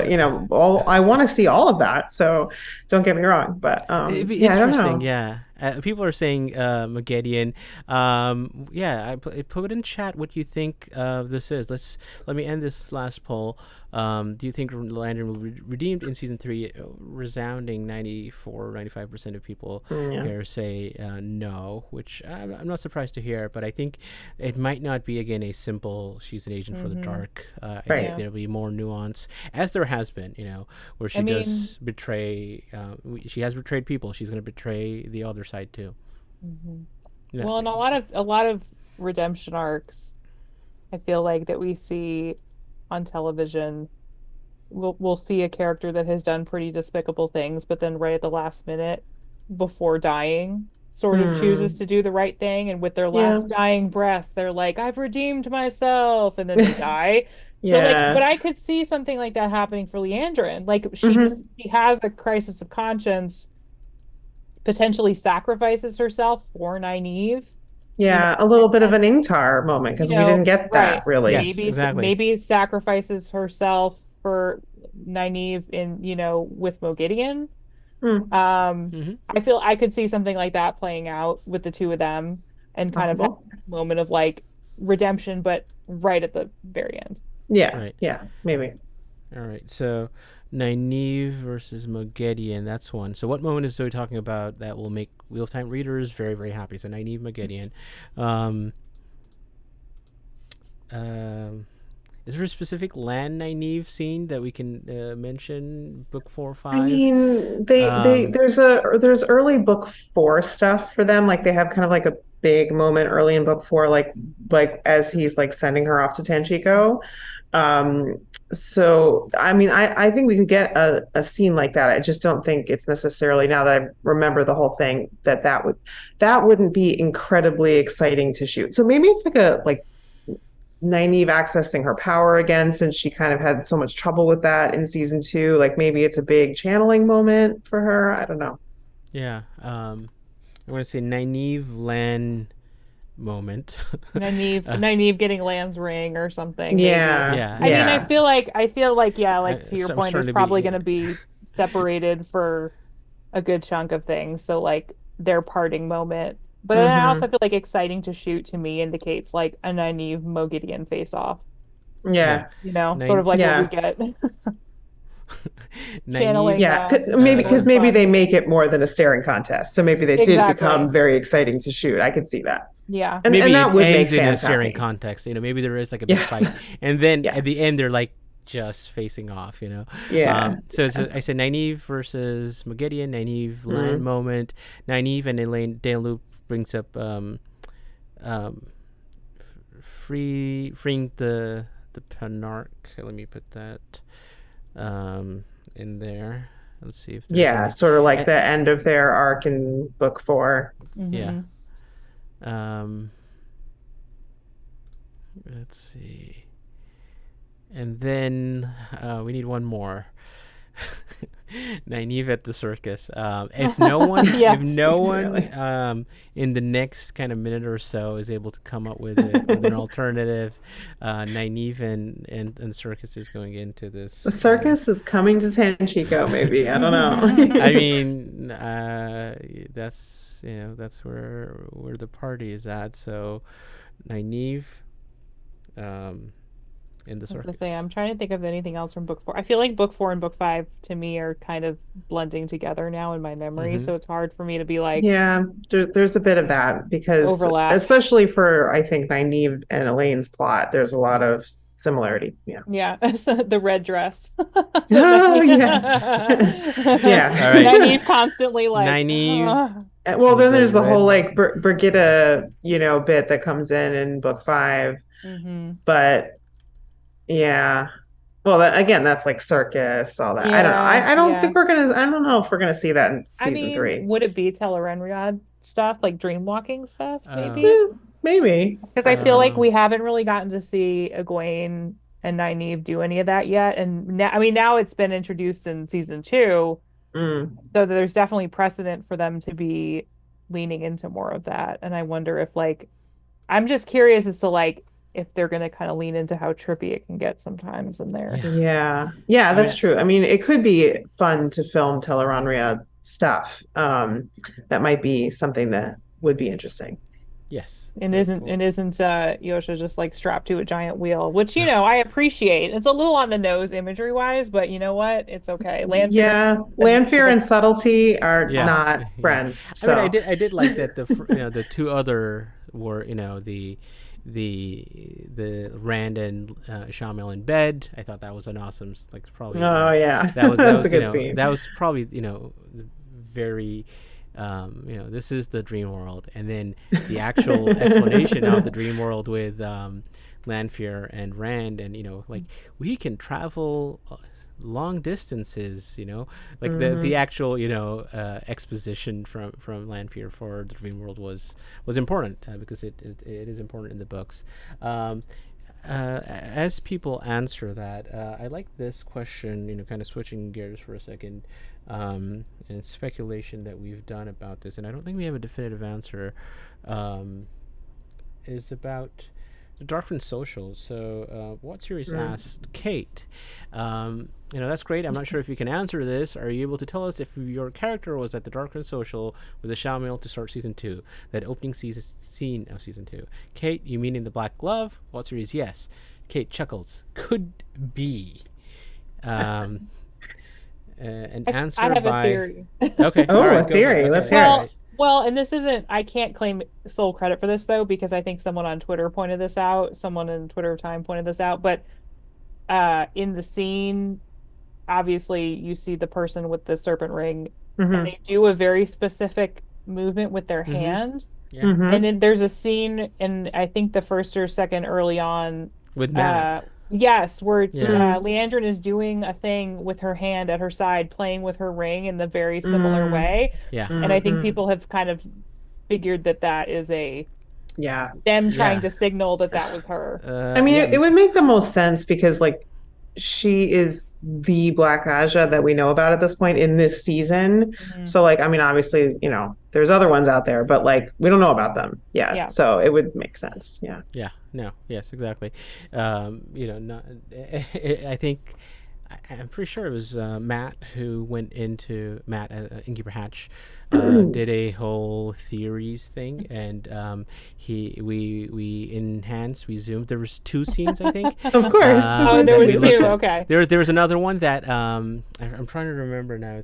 I want to see all of that. So don't get me wrong. But it'd be interesting. I don't know. Yeah. People are saying Maggedian. I put in chat what you think this is. Let me end this last poll. Do you think Liandrin will be redeemed in season 3? Resounding 95% of people here say no, which I'm not surprised to hear. But I think it might not be again a simple she's an agent for the dark. I think there'll be more nuance, as there has been. Where she does betray. She has betrayed people. She's going to betray the other side too. Yeah. Well, and a lot of redemption arcs, I feel like that we see on television, we'll see a character that has done pretty despicable things, but then right at the last minute, before dying, sort of chooses to do the right thing, and with their last dying breath, they're like, "I've redeemed myself," and then they die. So but I could see something like that happening for Liandrin. Like she has a crisis of conscience, potentially sacrifices herself for Nynaeve. Yeah, a little bit of an Ingtar moment, because we didn't get that really. Yes, maybe sacrifices herself for Nynaeve with Mogideon. I feel I could see something like that playing out with the two of them, and kind of a moment of like redemption, but right at the very end. Yeah, right. Yeah, maybe. All right, so Nynaeve versus Mogideon, that's one. So what moment is Zoe talking about that will make Wheel of Time readers very, very happy? So Nynaeve, Mogideon. Is there a specific Lan Nynaeve scene that we can mention? Book 4 or 5. I mean, there's early book 4 stuff for them. Like they have kind of like a big moment early in book 4, like as he's like sending her off to Tanchico. So I mean, I think we could get a scene like that. I just don't think it's necessarily, now that I remember the whole thing, that wouldn't be incredibly exciting to shoot. So maybe it's like Nynaeve accessing her power again, since she kind of had so much trouble with that in season 2. Like maybe it's a big channeling moment for her. I don't know. Yeah. I want to say Nynaeve Lan moment. Nynaeve getting Lan's ring or something. Yeah. Maybe. I mean, I feel like to your point, it's probably going to be separated for a good chunk of things. So like their parting moment. But then I also feel like exciting to shoot, to me, indicates like a Nynaeve Mogideon face off. Yeah. Sort of like what we get. Channeling. Yeah, maybe they make it more than a staring contest. So maybe they did become very exciting to shoot. I could see that. Yeah. And maybe that it would ends make in a fans staring happy. contest. Maybe there is like a big fight, and then at the end they're like just facing off. Yeah. So I said Nynaeve versus Mogideon, Nynaeve Lan moment, Nynaeve and Elaine Daneloop brings up freeing the Panarch. Let me put that in there. Let's see if there's sort of like the end of their arc in book 4. Yeah. Let's see. And then we need one more. Nynaeve at the circus. If no one in the next kind of minute or so is able to come up with an alternative, Nynaeve and circus is going into this. The circus is coming to Tanchico, maybe. I don't know. I mean, that's that's where the party is at. So Nynaeve, in the I was gonna circus. say, I'm trying to think of anything else from book 4. I feel like book 4 and book 5 to me are kind of blending together now in my memory, so it's hard for me to be like Yeah, there's a bit of that because overlap. especially for I think Nynaeve and Elaine's plot, there's a lot of similarity. Yeah. Yeah, so the red dress. Oh yeah. Yeah. All right. Nynaeve constantly like Nynaeve. Well, then The there's the whole red- like Brigitta, bit that comes in book 5. But yeah. Well, again, that's like circus, all that. I don't know. I don't Yeah. think I don't know if we're gonna see that in season 3. Would it be Tel'aran'rhiod stuff, like dream walking stuff, maybe? Yeah, maybe. Because I feel like we haven't really gotten to see Egwene and Nynaeve do any of that yet. And now it's been introduced in season 2, so there's definitely precedent for them to be leaning into more of that. And I wonder if I'm just curious as to if they're going to kind of lean into how trippy it can get sometimes in there. Yeah, that's true. I mean, it could be fun to film Tel'aran'rhiod stuff. That might be something that would be interesting. Yes. And isn't Yosha just like strapped to a giant wheel, which I appreciate. It's a little on the nose imagery wise, but you know what? It's okay. Lanfear and subtlety are not friends. So. I mean, I did like that the two other were the Rand and Shamil in bed. I thought that was an awesome probably. That was a good scene. That was probably very. This is the dream world, and then the actual explanation of the dream world with Lanfear and Rand, and we can travel long distances, the actual exposition from Lanfear for the dream world was important because it is important in the books. As people answer that, I like this question, kind of switching gears for a second, and speculation that we've done about this, and I don't think we have a definitive answer, is about the Darkman Social. So what series asked Kate, that's great. I'm not sure if you can answer this. Are you able to tell us if your character was at the Darkman Social with a Shamil to start season 2, that opening scene of season 2? Kate, you mean in the Black Glove? What series? Yes. Kate chuckles. Could be. An answer I have by... a theory. Okay. Oh, right, a theory. okay. Let's hear it. Well, and this isn't, I can't claim sole credit for this though, because I think someone on Twitter pointed this out. Someone in Twitter Time pointed this out. But in the scene, obviously you see the person with the serpent ring, and they do a very specific movement with their hand. Yeah. And then there's a scene in, I think the first or second early on, with Matt. Yes, where Liandrin is doing a thing with her hand at her side, playing with her ring in the very similar way. Yeah. And I think people have kind of figured that is them trying to signal that was her. I mean, it would make the most sense because she is the Black Aja that we know about at this point in this season. So I mean, obviously, there's other ones out there, but we don't know about them yet. So it would make sense. Yeah. Yeah. No. Yes, exactly. Not, I think I'm pretty sure it was Matt who went into Innkeeper Hatch did a whole theories thing, and we zoomed. There was 2 scenes, I think. Of course. There was 2. Okay. There was another one that I'm trying to remember now. I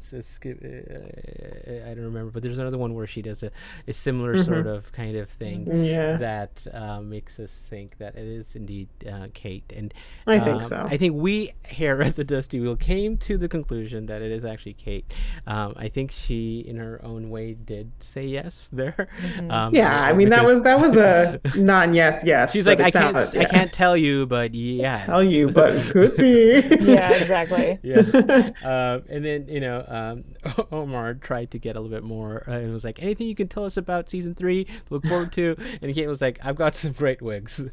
don't remember, but there's another one where she does a similar sort of kind of thing that makes us think that it is indeed Kate. And I think so. I think we here at the Dusty Wheel came to the conclusion that it is actually Kate. I think she, in her own way, did say yes there. I mean, that was a non-yes. She's like, I can't tell you, but yes. Tell you, but it could be. Yeah, exactly. Yeah. And then Omar tried to get a little bit more and was like, anything you can tell us about season 3 to look forward to? And Kate was like, I've got some great wigs.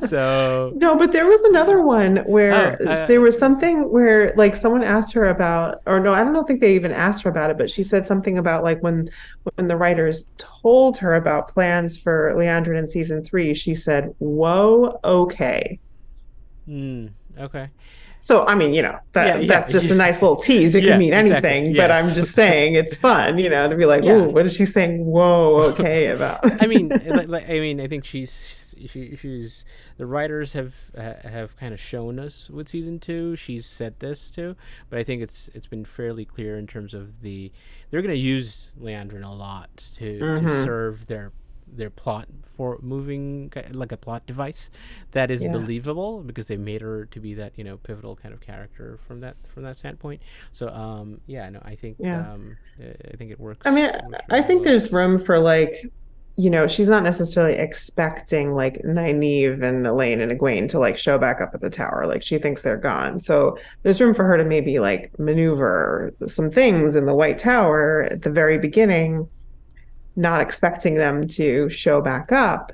So no, but there was another one where there was something where someone asked her about, or no, I don't think they even asked her about it, but she said something about when the writers told her about plans for Liandrin in season 3, she said, "Whoa, okay." Okay. So, I mean, that's just a nice little tease. It could mean exactly. anything, but I'm just saying it's fun, to be like, ooh, what is she saying? Whoa, okay, about. I mean, I think she's the writers have kind of shown us with season 2. She's said this too, but I think it's been fairly clear in terms of they're going to use Liandrin a lot to serve their plot for moving, like a plot device that is believable, because they made her to be that pivotal kind of character from that standpoint. So I think it works. I mean, I think there's room for she's not necessarily expecting like Nynaeve and Elaine and Egwene to like show back up at the tower. Like she thinks they're gone. So there's room for her to maybe like maneuver some things in the White Tower at the very beginning, not expecting them to show back up,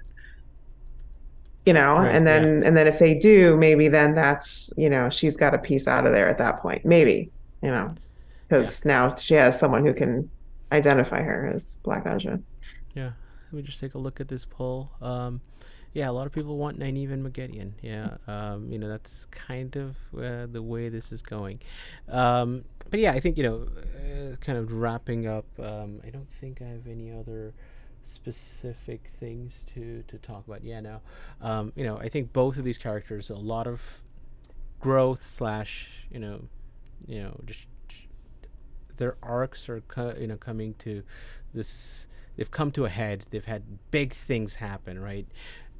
Right, and then if they do, maybe then that's, she's got a piece out of there at that point, maybe, because now she has someone who can identify her as Black Aja. Yeah. Let me just take a look at this poll. A lot of people want Nynaeve and Magedion. That's kind of the way this is going. But yeah, I think, kind of wrapping up, I don't think I have any other specific things to talk about. I think both of these characters, a lot of growth / just their arcs are coming to this. They've come to a head. They've had big things happen, right?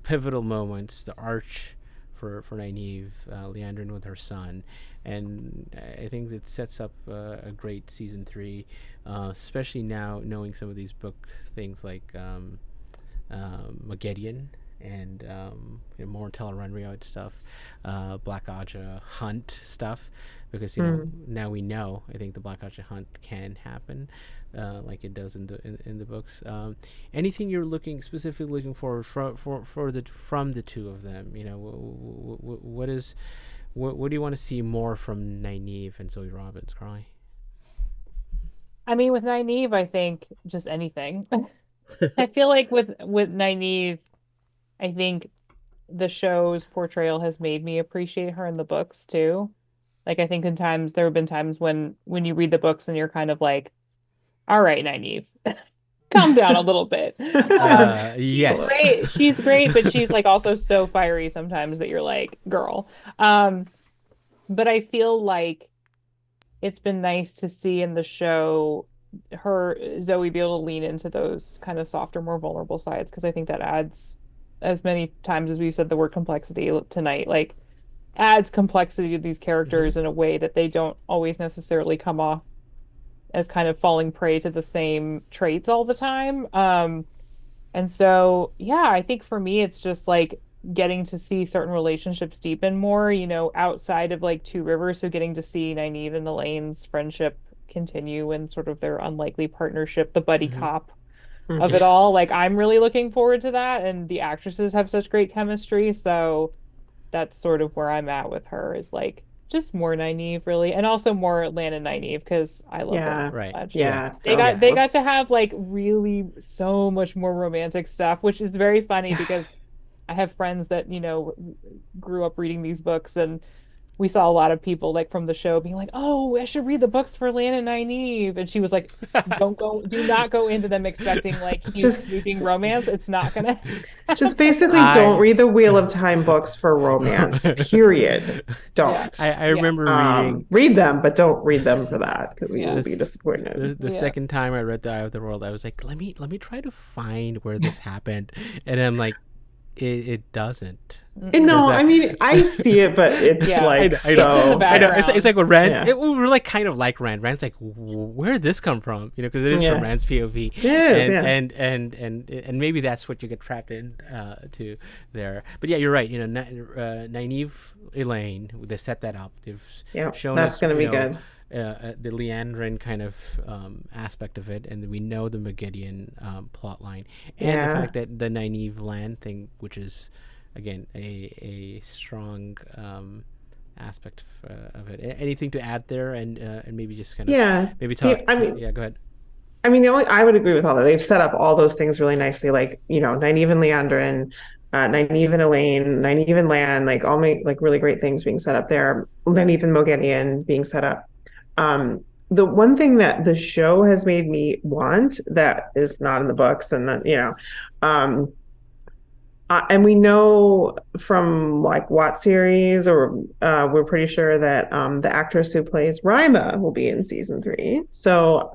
Pivotal moments. The arch for Nynaeve, Liandrin with her son, and I think it sets up a great season 3, especially now knowing some of these book things like Magedion and more Tel'aran'rhiod stuff, Black Aja hunt stuff, because now we know. I think the Black Aja hunt can happen, like it does in the books. Anything you're specifically looking forward from the two of them? What do you want to see more from Nynaeve and Zoë Robins, Carly? I mean, with Nynaeve, I think just anything. I feel like with Nynaeve, I think the show's portrayal has made me appreciate her in the books too. Like, I think there have been times when you read the books and you're kind of like, all right, Nynaeve, calm down a little bit. Yes. She's great, but she's like also so fiery sometimes that you're like, girl. But I feel like it's been nice to see in the show Zoe be able to lean into those kind of softer, more vulnerable sides, because I think that adds, as many times as we've said the word complexity tonight, like adds complexity to these characters in a way that they don't always necessarily come off as kind of falling prey to the same traits all the time. And so, I think for me, it's just like getting to see certain relationships deepen more, outside of like Two Rivers. So getting to see Nynaeve and Elaine's friendship continue and sort of their unlikely partnership, the buddy cop of it all. Like, I'm really looking forward to that. And the actresses have such great chemistry. So that's sort of where I'm at with her, is like just more Nynaeve, really, and also more Lan and Nynaeve, because I love them so much. They got to have like really so much more romantic stuff, which is very funny because I have friends that grew up reading these books, and we saw a lot of people like from the show being like, oh, I should read the books for Lan and Nynaeve, and she was like, do not go into them expecting like huge sweeping romance. It's not gonna just basically don't read the Wheel of Time books for romance, period. Don't. I remember read them, but don't read them for that, because you will be disappointed. The second time I read The Eye of the World, I was like, let me try to find where this happened, and I'm like, it doesn't. No, I mean, I see it, but it's like I know. It's like with Rand. We're like kind of like Rand. Rand's like, where did this come from? Because it is from Rand's POV. And maybe that's what you get trapped in to there. But yeah, you're right. Nynaeve, Elaine, they've set that up. They've shown that's us. Going to be good. The Liandrin kind of aspect of it, and we know the Magedion plot line, and the fact that the Nynaeve Lan thing, which is again a strong aspect of it. Anything to add there, and maybe just kind of maybe talk. Go ahead. I mean, I would agree with all that. They've set up all those things really nicely, like Nynaeve and Liandrin. Nynaeve and Elaine, Nynaeve and Lan, like all my like really great things being set up there. Nynaeve and Moghedien being set up. The one thing that the show has made me want that is not in the books, and that, and we know from like Watt series, or we're pretty sure that the actress who plays Rima will be in season 3. So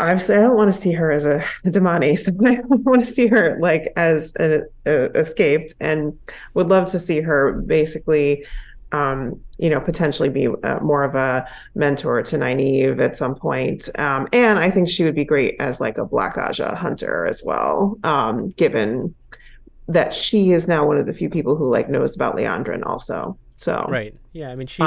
obviously, I don't want to see her as a Damani, so I want to see her like as an escaped, and would love to see her basically, potentially be more of a mentor to Nynaeve at some point. And I think she would be great as like a Black Aja hunter as well, given that she is now one of the few people who like knows about Liandrin also. So Right. Yeah. I mean, she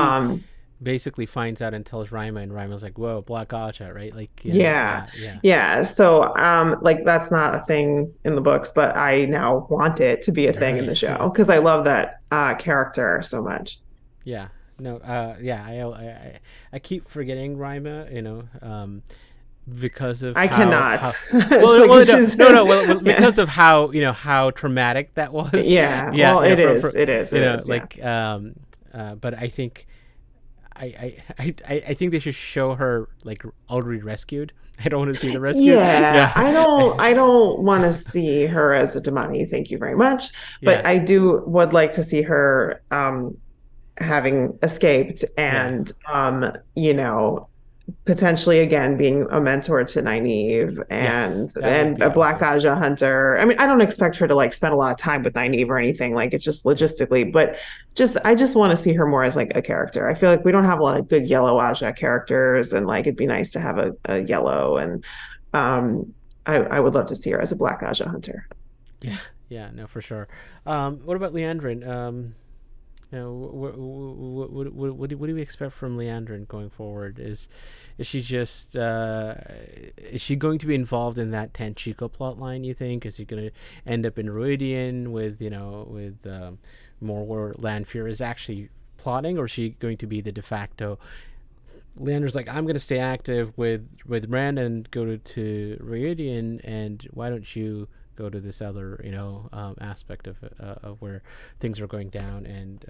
basically finds out and tells Rima, and Rima's like, "Whoa, Black Aja," right? Like, yeah. So, like that's not a thing in the books, but I now want it to be a thing in the show because I love that character so much. Yeah. No. I keep forgetting Rima. Because of cannot. Because of how traumatic that was. Yeah. Well, it is. But I think. I think they should show her like already rescued. I don't want to see the rescue. Yeah. I don't want to see her as a Damani. Thank you very much. But I would like to see her having escaped and potentially again being a mentor to Nynaeve and a Black Aja hunter. I mean, I don't expect her to like spend a lot of time with Nynaeve or anything. Like it's just logistically, but I just want to see her more as like a character. I feel like we don't have a lot of good yellow Aja characters, and like it'd be nice to have a yellow. And I would love to see her as a Black Aja hunter. Yeah, no, for sure. What about Liandrin? What do we expect from Liandrin going forward? Is she just is she going to be involved in that Tanchico plot line, you think? Is she going to end up in Ruidian with more where Lanfear is actually plotting, or is she going to be the de facto? Leander's like, I'm going to stay active with Rand and go to Ruidian, and why don't you go to this other aspect of where things are going down, and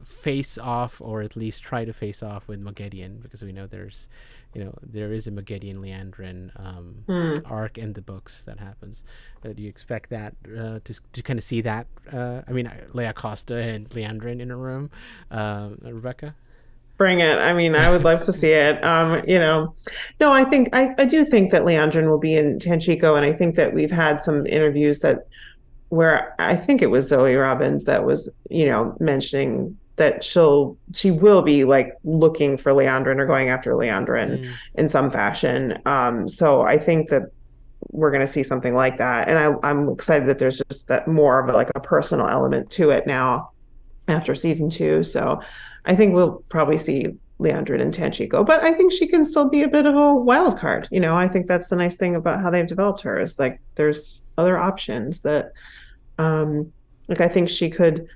face off, or at least try to face off with Moghedien, because we know there is a Moghedien Liandrin arc in the books that happens. Do you expect that to kind of see that? Leia Costa and Liandrin in a room, Rebecca? Bring it. I mean, I would love to see it. No, I do think that Liandrin will be in Tanchico, and I think that we've had some interviews where I think it was Zoë Robins that was, mentioning that she will be like looking for Liandrin or going after Liandrin in some fashion. So I think that we're going to see something like that, and I'm excited that there's just that more of like a personal element to it now after season 2. So I think we'll probably see Liandrin and Tanchico, but I think she can still be a bit of a wild card. I think that's the nice thing about how they've developed her, is like there's other options that, like I think she could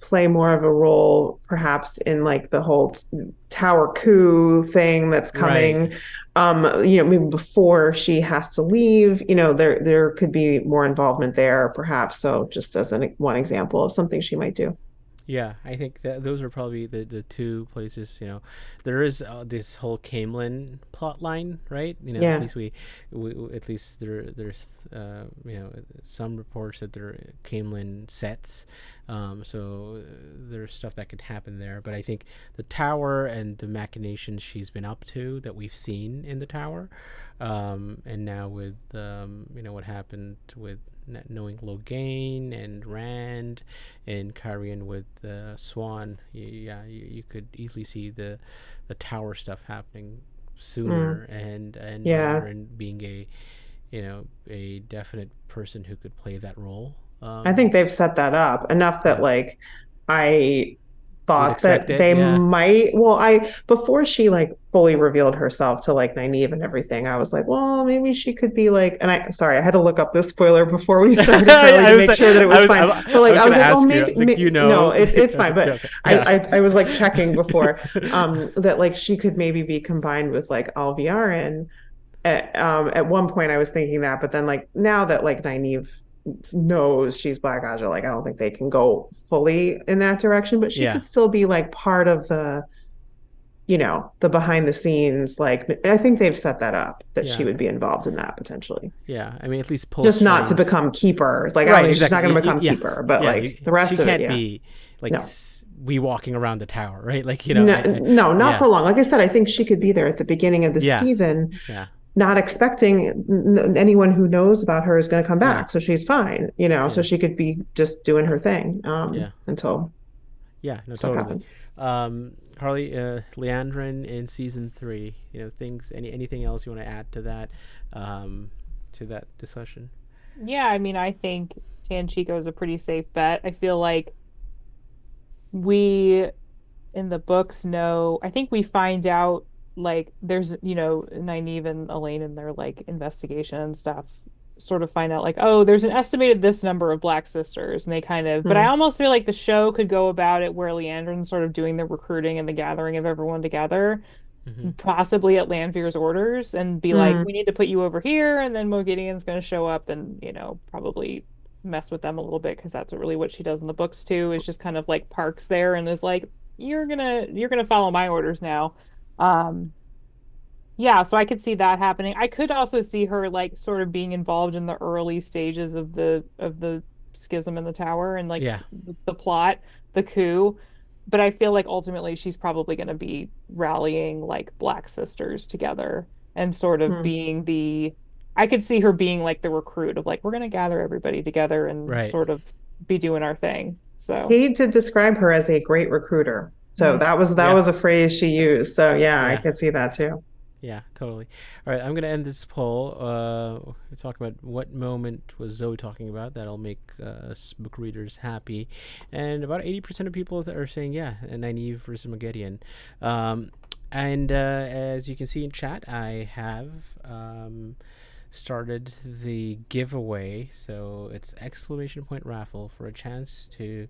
play more of a role perhaps in like the whole tower coup thing that's coming. Right. Maybe before she has to leave, there could be more involvement there perhaps. So just as one example of something she might do. Yeah, I think that those are probably the two places. There is this whole Camelin plot line, right? At least we at least there's some reports that there are Camelin sets. So there's stuff that could happen there. But I think the tower and the machinations she's been up to that we've seen in the tower, and now with what happened with knowing Logain and Rand and Kyrian with Swan, you could easily see the tower stuff happening sooner, and being a definite person who could play that role. I think they've set that up enough that like I thought that expect it, they yeah. might. Well, before she like fully revealed herself to like Nynaeve and everything, I was like, well, maybe she could be like. And I had to look up this spoiler before we started, Carly, to make sure that it was fine. But like, I was like, oh, maybe, like, you know, no, it's fine. But okay. Yeah. I was like checking before, that like she could maybe be combined with like Alviarin. At one point, I was thinking that, but then like now that like Nynaeve knows she's Black Aja, like I don't think they can go fully in that direction, but she Yeah. could still be like part of the, the behind the scenes. Like I think they've set that up that she Yeah. would be involved in that potentially. Yeah, I mean, at least pull Just not to strings. become keeper. Like I Right, don't think she's not exactly. going to become Yeah. keeper, but Yeah, like the rest she of it, can't yeah. be like No. we walking around the tower, right? Like, No, not yeah. for long. Like I said, I think she could be there at the beginning of the Yeah. season. Yeah. Not expecting anyone who knows about her is going to come back, Yeah. so she's fine, so she could be just doing her thing until Yeah, no, stuff totally. happens. Carly, Liandrin in season 3, things, anything else you want to add to that discussion? Yeah, I mean, I think Tanchico is a pretty safe bet. I feel like we in the books know, I think we find out like there's, Nynaeve and Elaine in their like investigation and stuff sort of find out like, oh, there's an estimated this number of Black Sisters, and they kind of, but I almost feel like the show could go about it where Liandrin's sort of doing the recruiting and the gathering of everyone together, possibly at Lanfear's orders, and be like, we need to put you over here, and then Mo Gideon's going to show up and, probably mess with them a little bit, because that's really what she does in the books too, is just kind of like parks there and is like, you're gonna follow my orders now. Yeah, so I could see that happening. I could also see her like sort of being involved in the early stages of the schism in the tower and like the plot, the coup. But I feel like ultimately she's probably going to be rallying like Black Sisters together and sort of being I could see her being like the recruit of like, we're going to gather everybody together and sort of be doing our thing. So Kate did describe her as a great recruiter. So that was a phrase she used. So I could see that too. Yeah, totally. All right, I'm going to end this poll. We're talking about what moment was Zoe talking about that'll make us book readers happy. And about 80% of people are saying, Nynaeve versus Moghedien. And as you can see in chat, I have started the giveaway. So it's ! Raffle for a chance to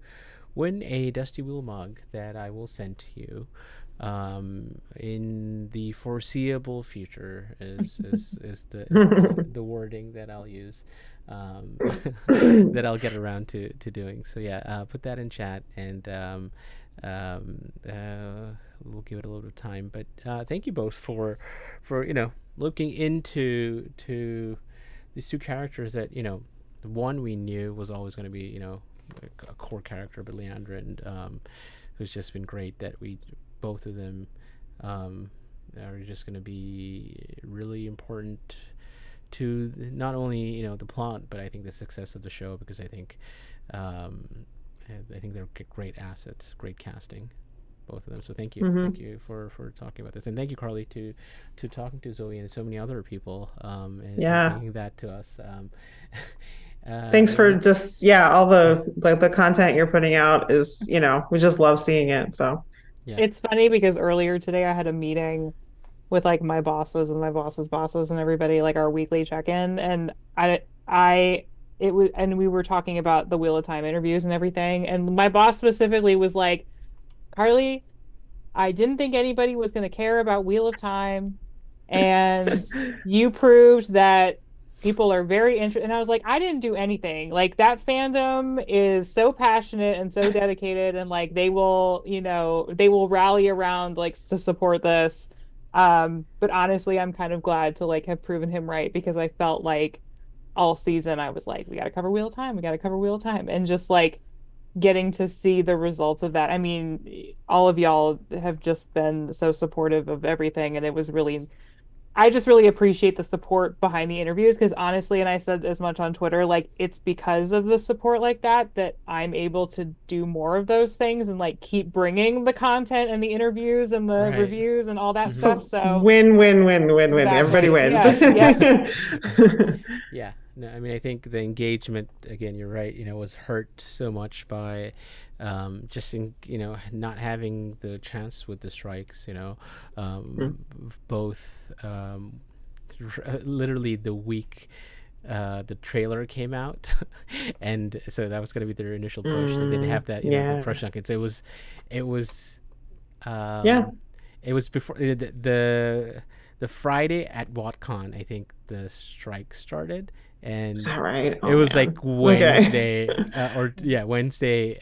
win a Dusty Wheel mug that I will send to you. In the foreseeable future is the wording that I'll use, that I'll get around to doing. So put that in chat, and we'll give it a little bit of time. But thank you both for looking into these two characters that one we knew was always going to be a core character, but Liandrin, who's just been great, that both of them are just going to be really important to not only the plot, but I think the success of the show, because I think they're great assets, great casting, both of them. So thank you for talking about this, and thank you, Carly, to talking to Zoe and so many other people, and bringing that to us. Thanks for just all the content you're putting out is we just love seeing it. So. Yeah. It's funny because earlier today I had a meeting with like my bosses and my boss's bosses and everybody, like our weekly check-in, and we were talking about the Wheel of Time interviews and everything, and my boss specifically was like, Carly, I didn't think anybody was going to care about Wheel of Time, and you proved that people are very interested. And I was like, I didn't do anything. Like, that fandom is so passionate and so dedicated, and like they will rally around like to support this. But honestly, I'm kind of glad to like have proven him right, because I felt like all season I was like, we got to cover Wheel of Time, and just like getting to see the results of that. I mean, all of y'all have just been so supportive of everything, and it was really, I just really appreciate the support behind the interviews, because honestly, and I said as much on Twitter, like it's because of the support like that I'm able to do more of those things and like keep bringing the content and the interviews and the reviews and all that stuff. So win. Exactly. Everybody wins. Yes, Yeah. No, I mean, I think the engagement, again, you're right, was hurt so much by just not having the chance with the strikes, both literally the week the trailer came out, and so that was going to be their initial push. They didn't have that, the push on it. So it was before the Friday at WatCon, I think the strike started, and Is that right? it was like Wednesday, Okay. Wednesday,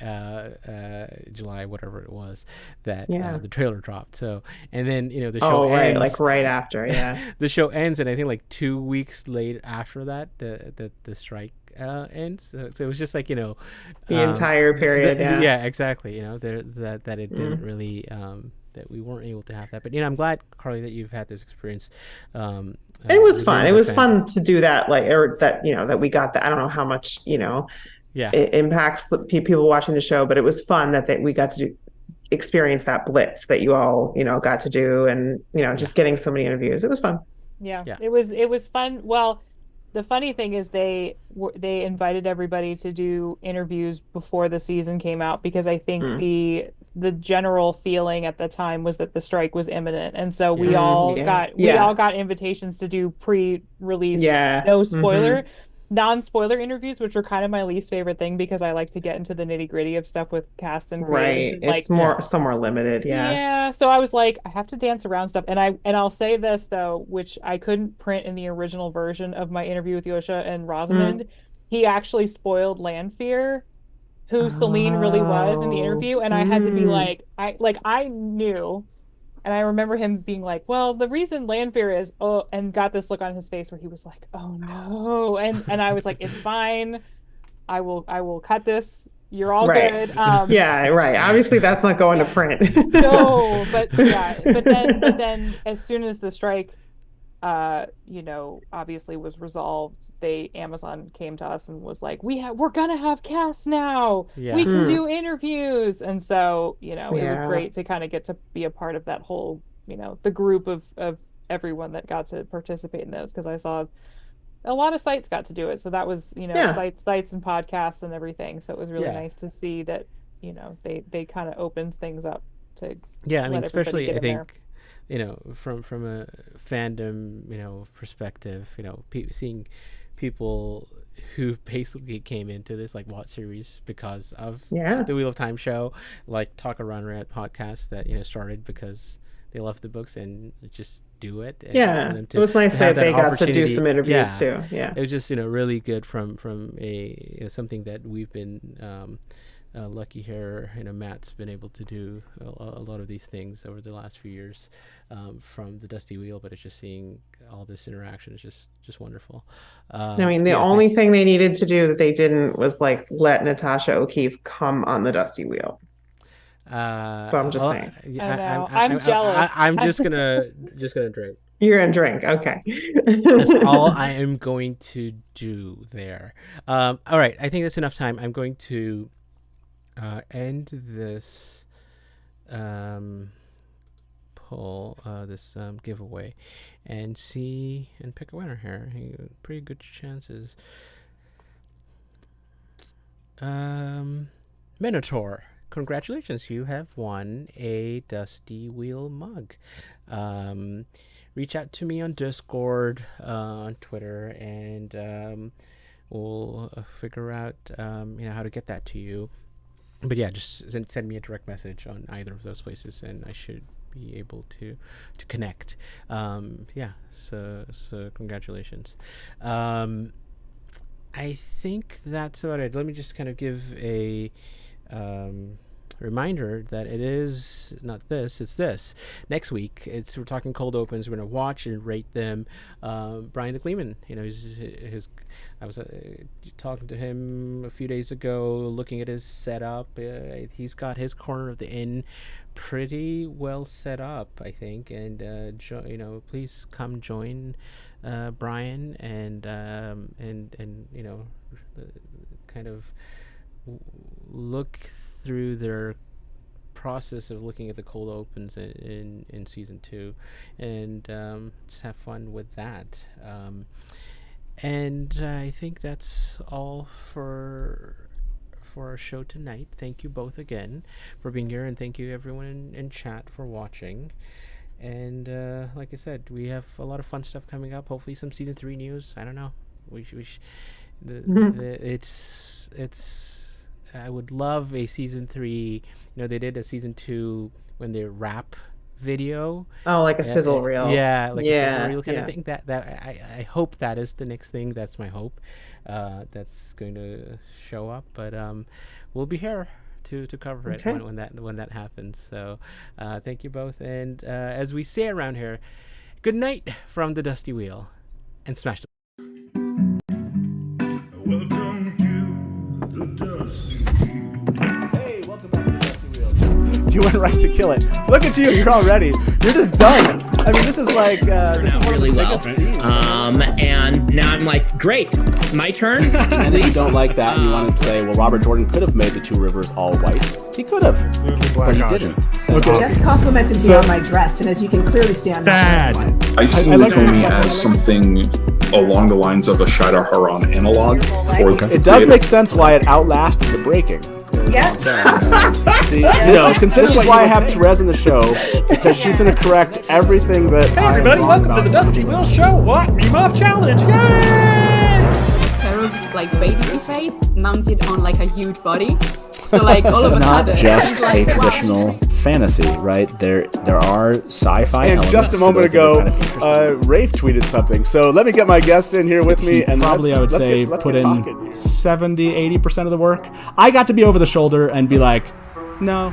July, whatever it was, that the trailer dropped. So, and then the show ends, like right after, the show ends, and I think like 2 weeks later after that, the strike ends. So it was just like the entire period. Exactly. That it didn't really that we weren't able to have that. But I'm glad, Carly, that you've had this experience. It was fun. It was fun to do that, that we got that. I don't know how much it impacts the people watching the show, but it was fun that we got to experience that blitz that you all got to do, and just getting so many interviews. It was fun. Yeah. It was fun. Well, the funny thing is they invited everybody to do interviews before the season came out, because I think the general feeling at the time was that the strike was imminent, and so we all got invitations to do pre-release no spoiler non-spoiler interviews, which were kind of my least favorite thing, because I like to get into the nitty-gritty of stuff with cast and creators. Right. It's more limited. Yeah. So I was like, I have to dance around stuff. And I'll say this though, which I couldn't print in the original version of my interview with Yosha and Rosamund. He actually spoiled Lanfear, who Celine really was in the interview. And I had to be like, I knew. And I remember him being like, well, the reason Lanfear is, and got this look on his face where he was like, oh no. And I was like, it's fine. I will cut this. You're all good. Yeah, right. Obviously that's not going to print. No, but then as soon as the strike obviously was resolved, Amazon came to us and was like, we're gonna have casts now. We can do interviews. And so it was great to kind of get to be a part of that whole the group of everyone that got to participate in this, because I saw a lot of sites got to do it. So that was sites and podcasts and everything. So it was really nice to see that they kind of opened things up to I mean, especially I think from a fandom perspective, seeing people who basically came into this like Watt series because of the Wheel of Time show, like Talk Around Red podcast that started because they loved the books and just do it. And it was nice that they got to do some interviews too. It was just really good from a something that we've been lucky here. Matt's been able to do a lot of these things over the last few years from the Dusty Wheel, but it's just seeing all this interaction is just wonderful. I mean, the only thing they needed to do that they didn't was like let Natasha O'Keefe come on the Dusty Wheel. So I'm just saying. I'm jealous. I'm just gonna drink. You're gonna drink, okay. That's all I am going to do there. All right, I think that's enough time. I'm going to end this poll, this giveaway, and pick a winner here. Pretty good chances. Minotaur, congratulations, you have won a Dusty Wheel mug. Reach out to me on Discord, on Twitter, and we'll figure out how to get that to you. But yeah, just send me a direct message on either of those places, and I should be able to connect. So congratulations. I think that's about it. Let me just kind of give a reminder that it is not this, it's this. Next week, we're talking cold opens. We're going to watch and rate them. Brian de Kleeman, I was talking to him a few days ago, looking at his setup. He's got his corner of the inn pretty well set up, I think. And please come join Brian and kind of look through their process of looking at the cold opens in season 2, and just have fun with that. And I think that's all for our show tonight. Thank you both again for being here, and thank you everyone in chat for watching. And like I said, we have a lot of fun stuff coming up. Hopefully some season 3 news. I don't know. It's I would love a season 3. They did a season 2 when they wrap video. Oh, like a sizzle reel. Yeah, like a sizzle reel kind of thing. That I hope that is the next thing. That's my hope. That's going to show up. But we'll be here to cover it when that happens. So thank you both. And as we say around here, good night from the Dusty Wheel, and smash the. Welcome to the Dusty Wheel. Hey, welcome back to the Dusty Wheel. You went right to kill it. Look at you, you're all ready. You're just done. I mean, this is like, this is one really of the well. biggest scenes. And now I'm like, great, my turn? And if you don't like that, you want to say, well, Robert Jordan could have made the 2 rivers all white. He could have, but he didn't. So Just complimented me on my dress, and as you can clearly see, I'm Sad. I see Nakomi as something along the lines of a Shida Haran analog. It does make sense why it outlasted the breaking. Yeah. See, this is why I have Therese in the show, because she's going to correct everything that. Hey everybody, welcome to the Dusty Wheel Show. What? Meme Off Challenge. Yay! Pair of like baby face mounted on like a huge body. So like all of a sudden, this is not just like, a traditional fantasy, right? There are sci-fi and elements. just a moment ago, kind of Rafe tweeted something. So let me get my guest in here with me, and probably I would say put in 70-80% of the work. I got to be over the shoulder and be like, no,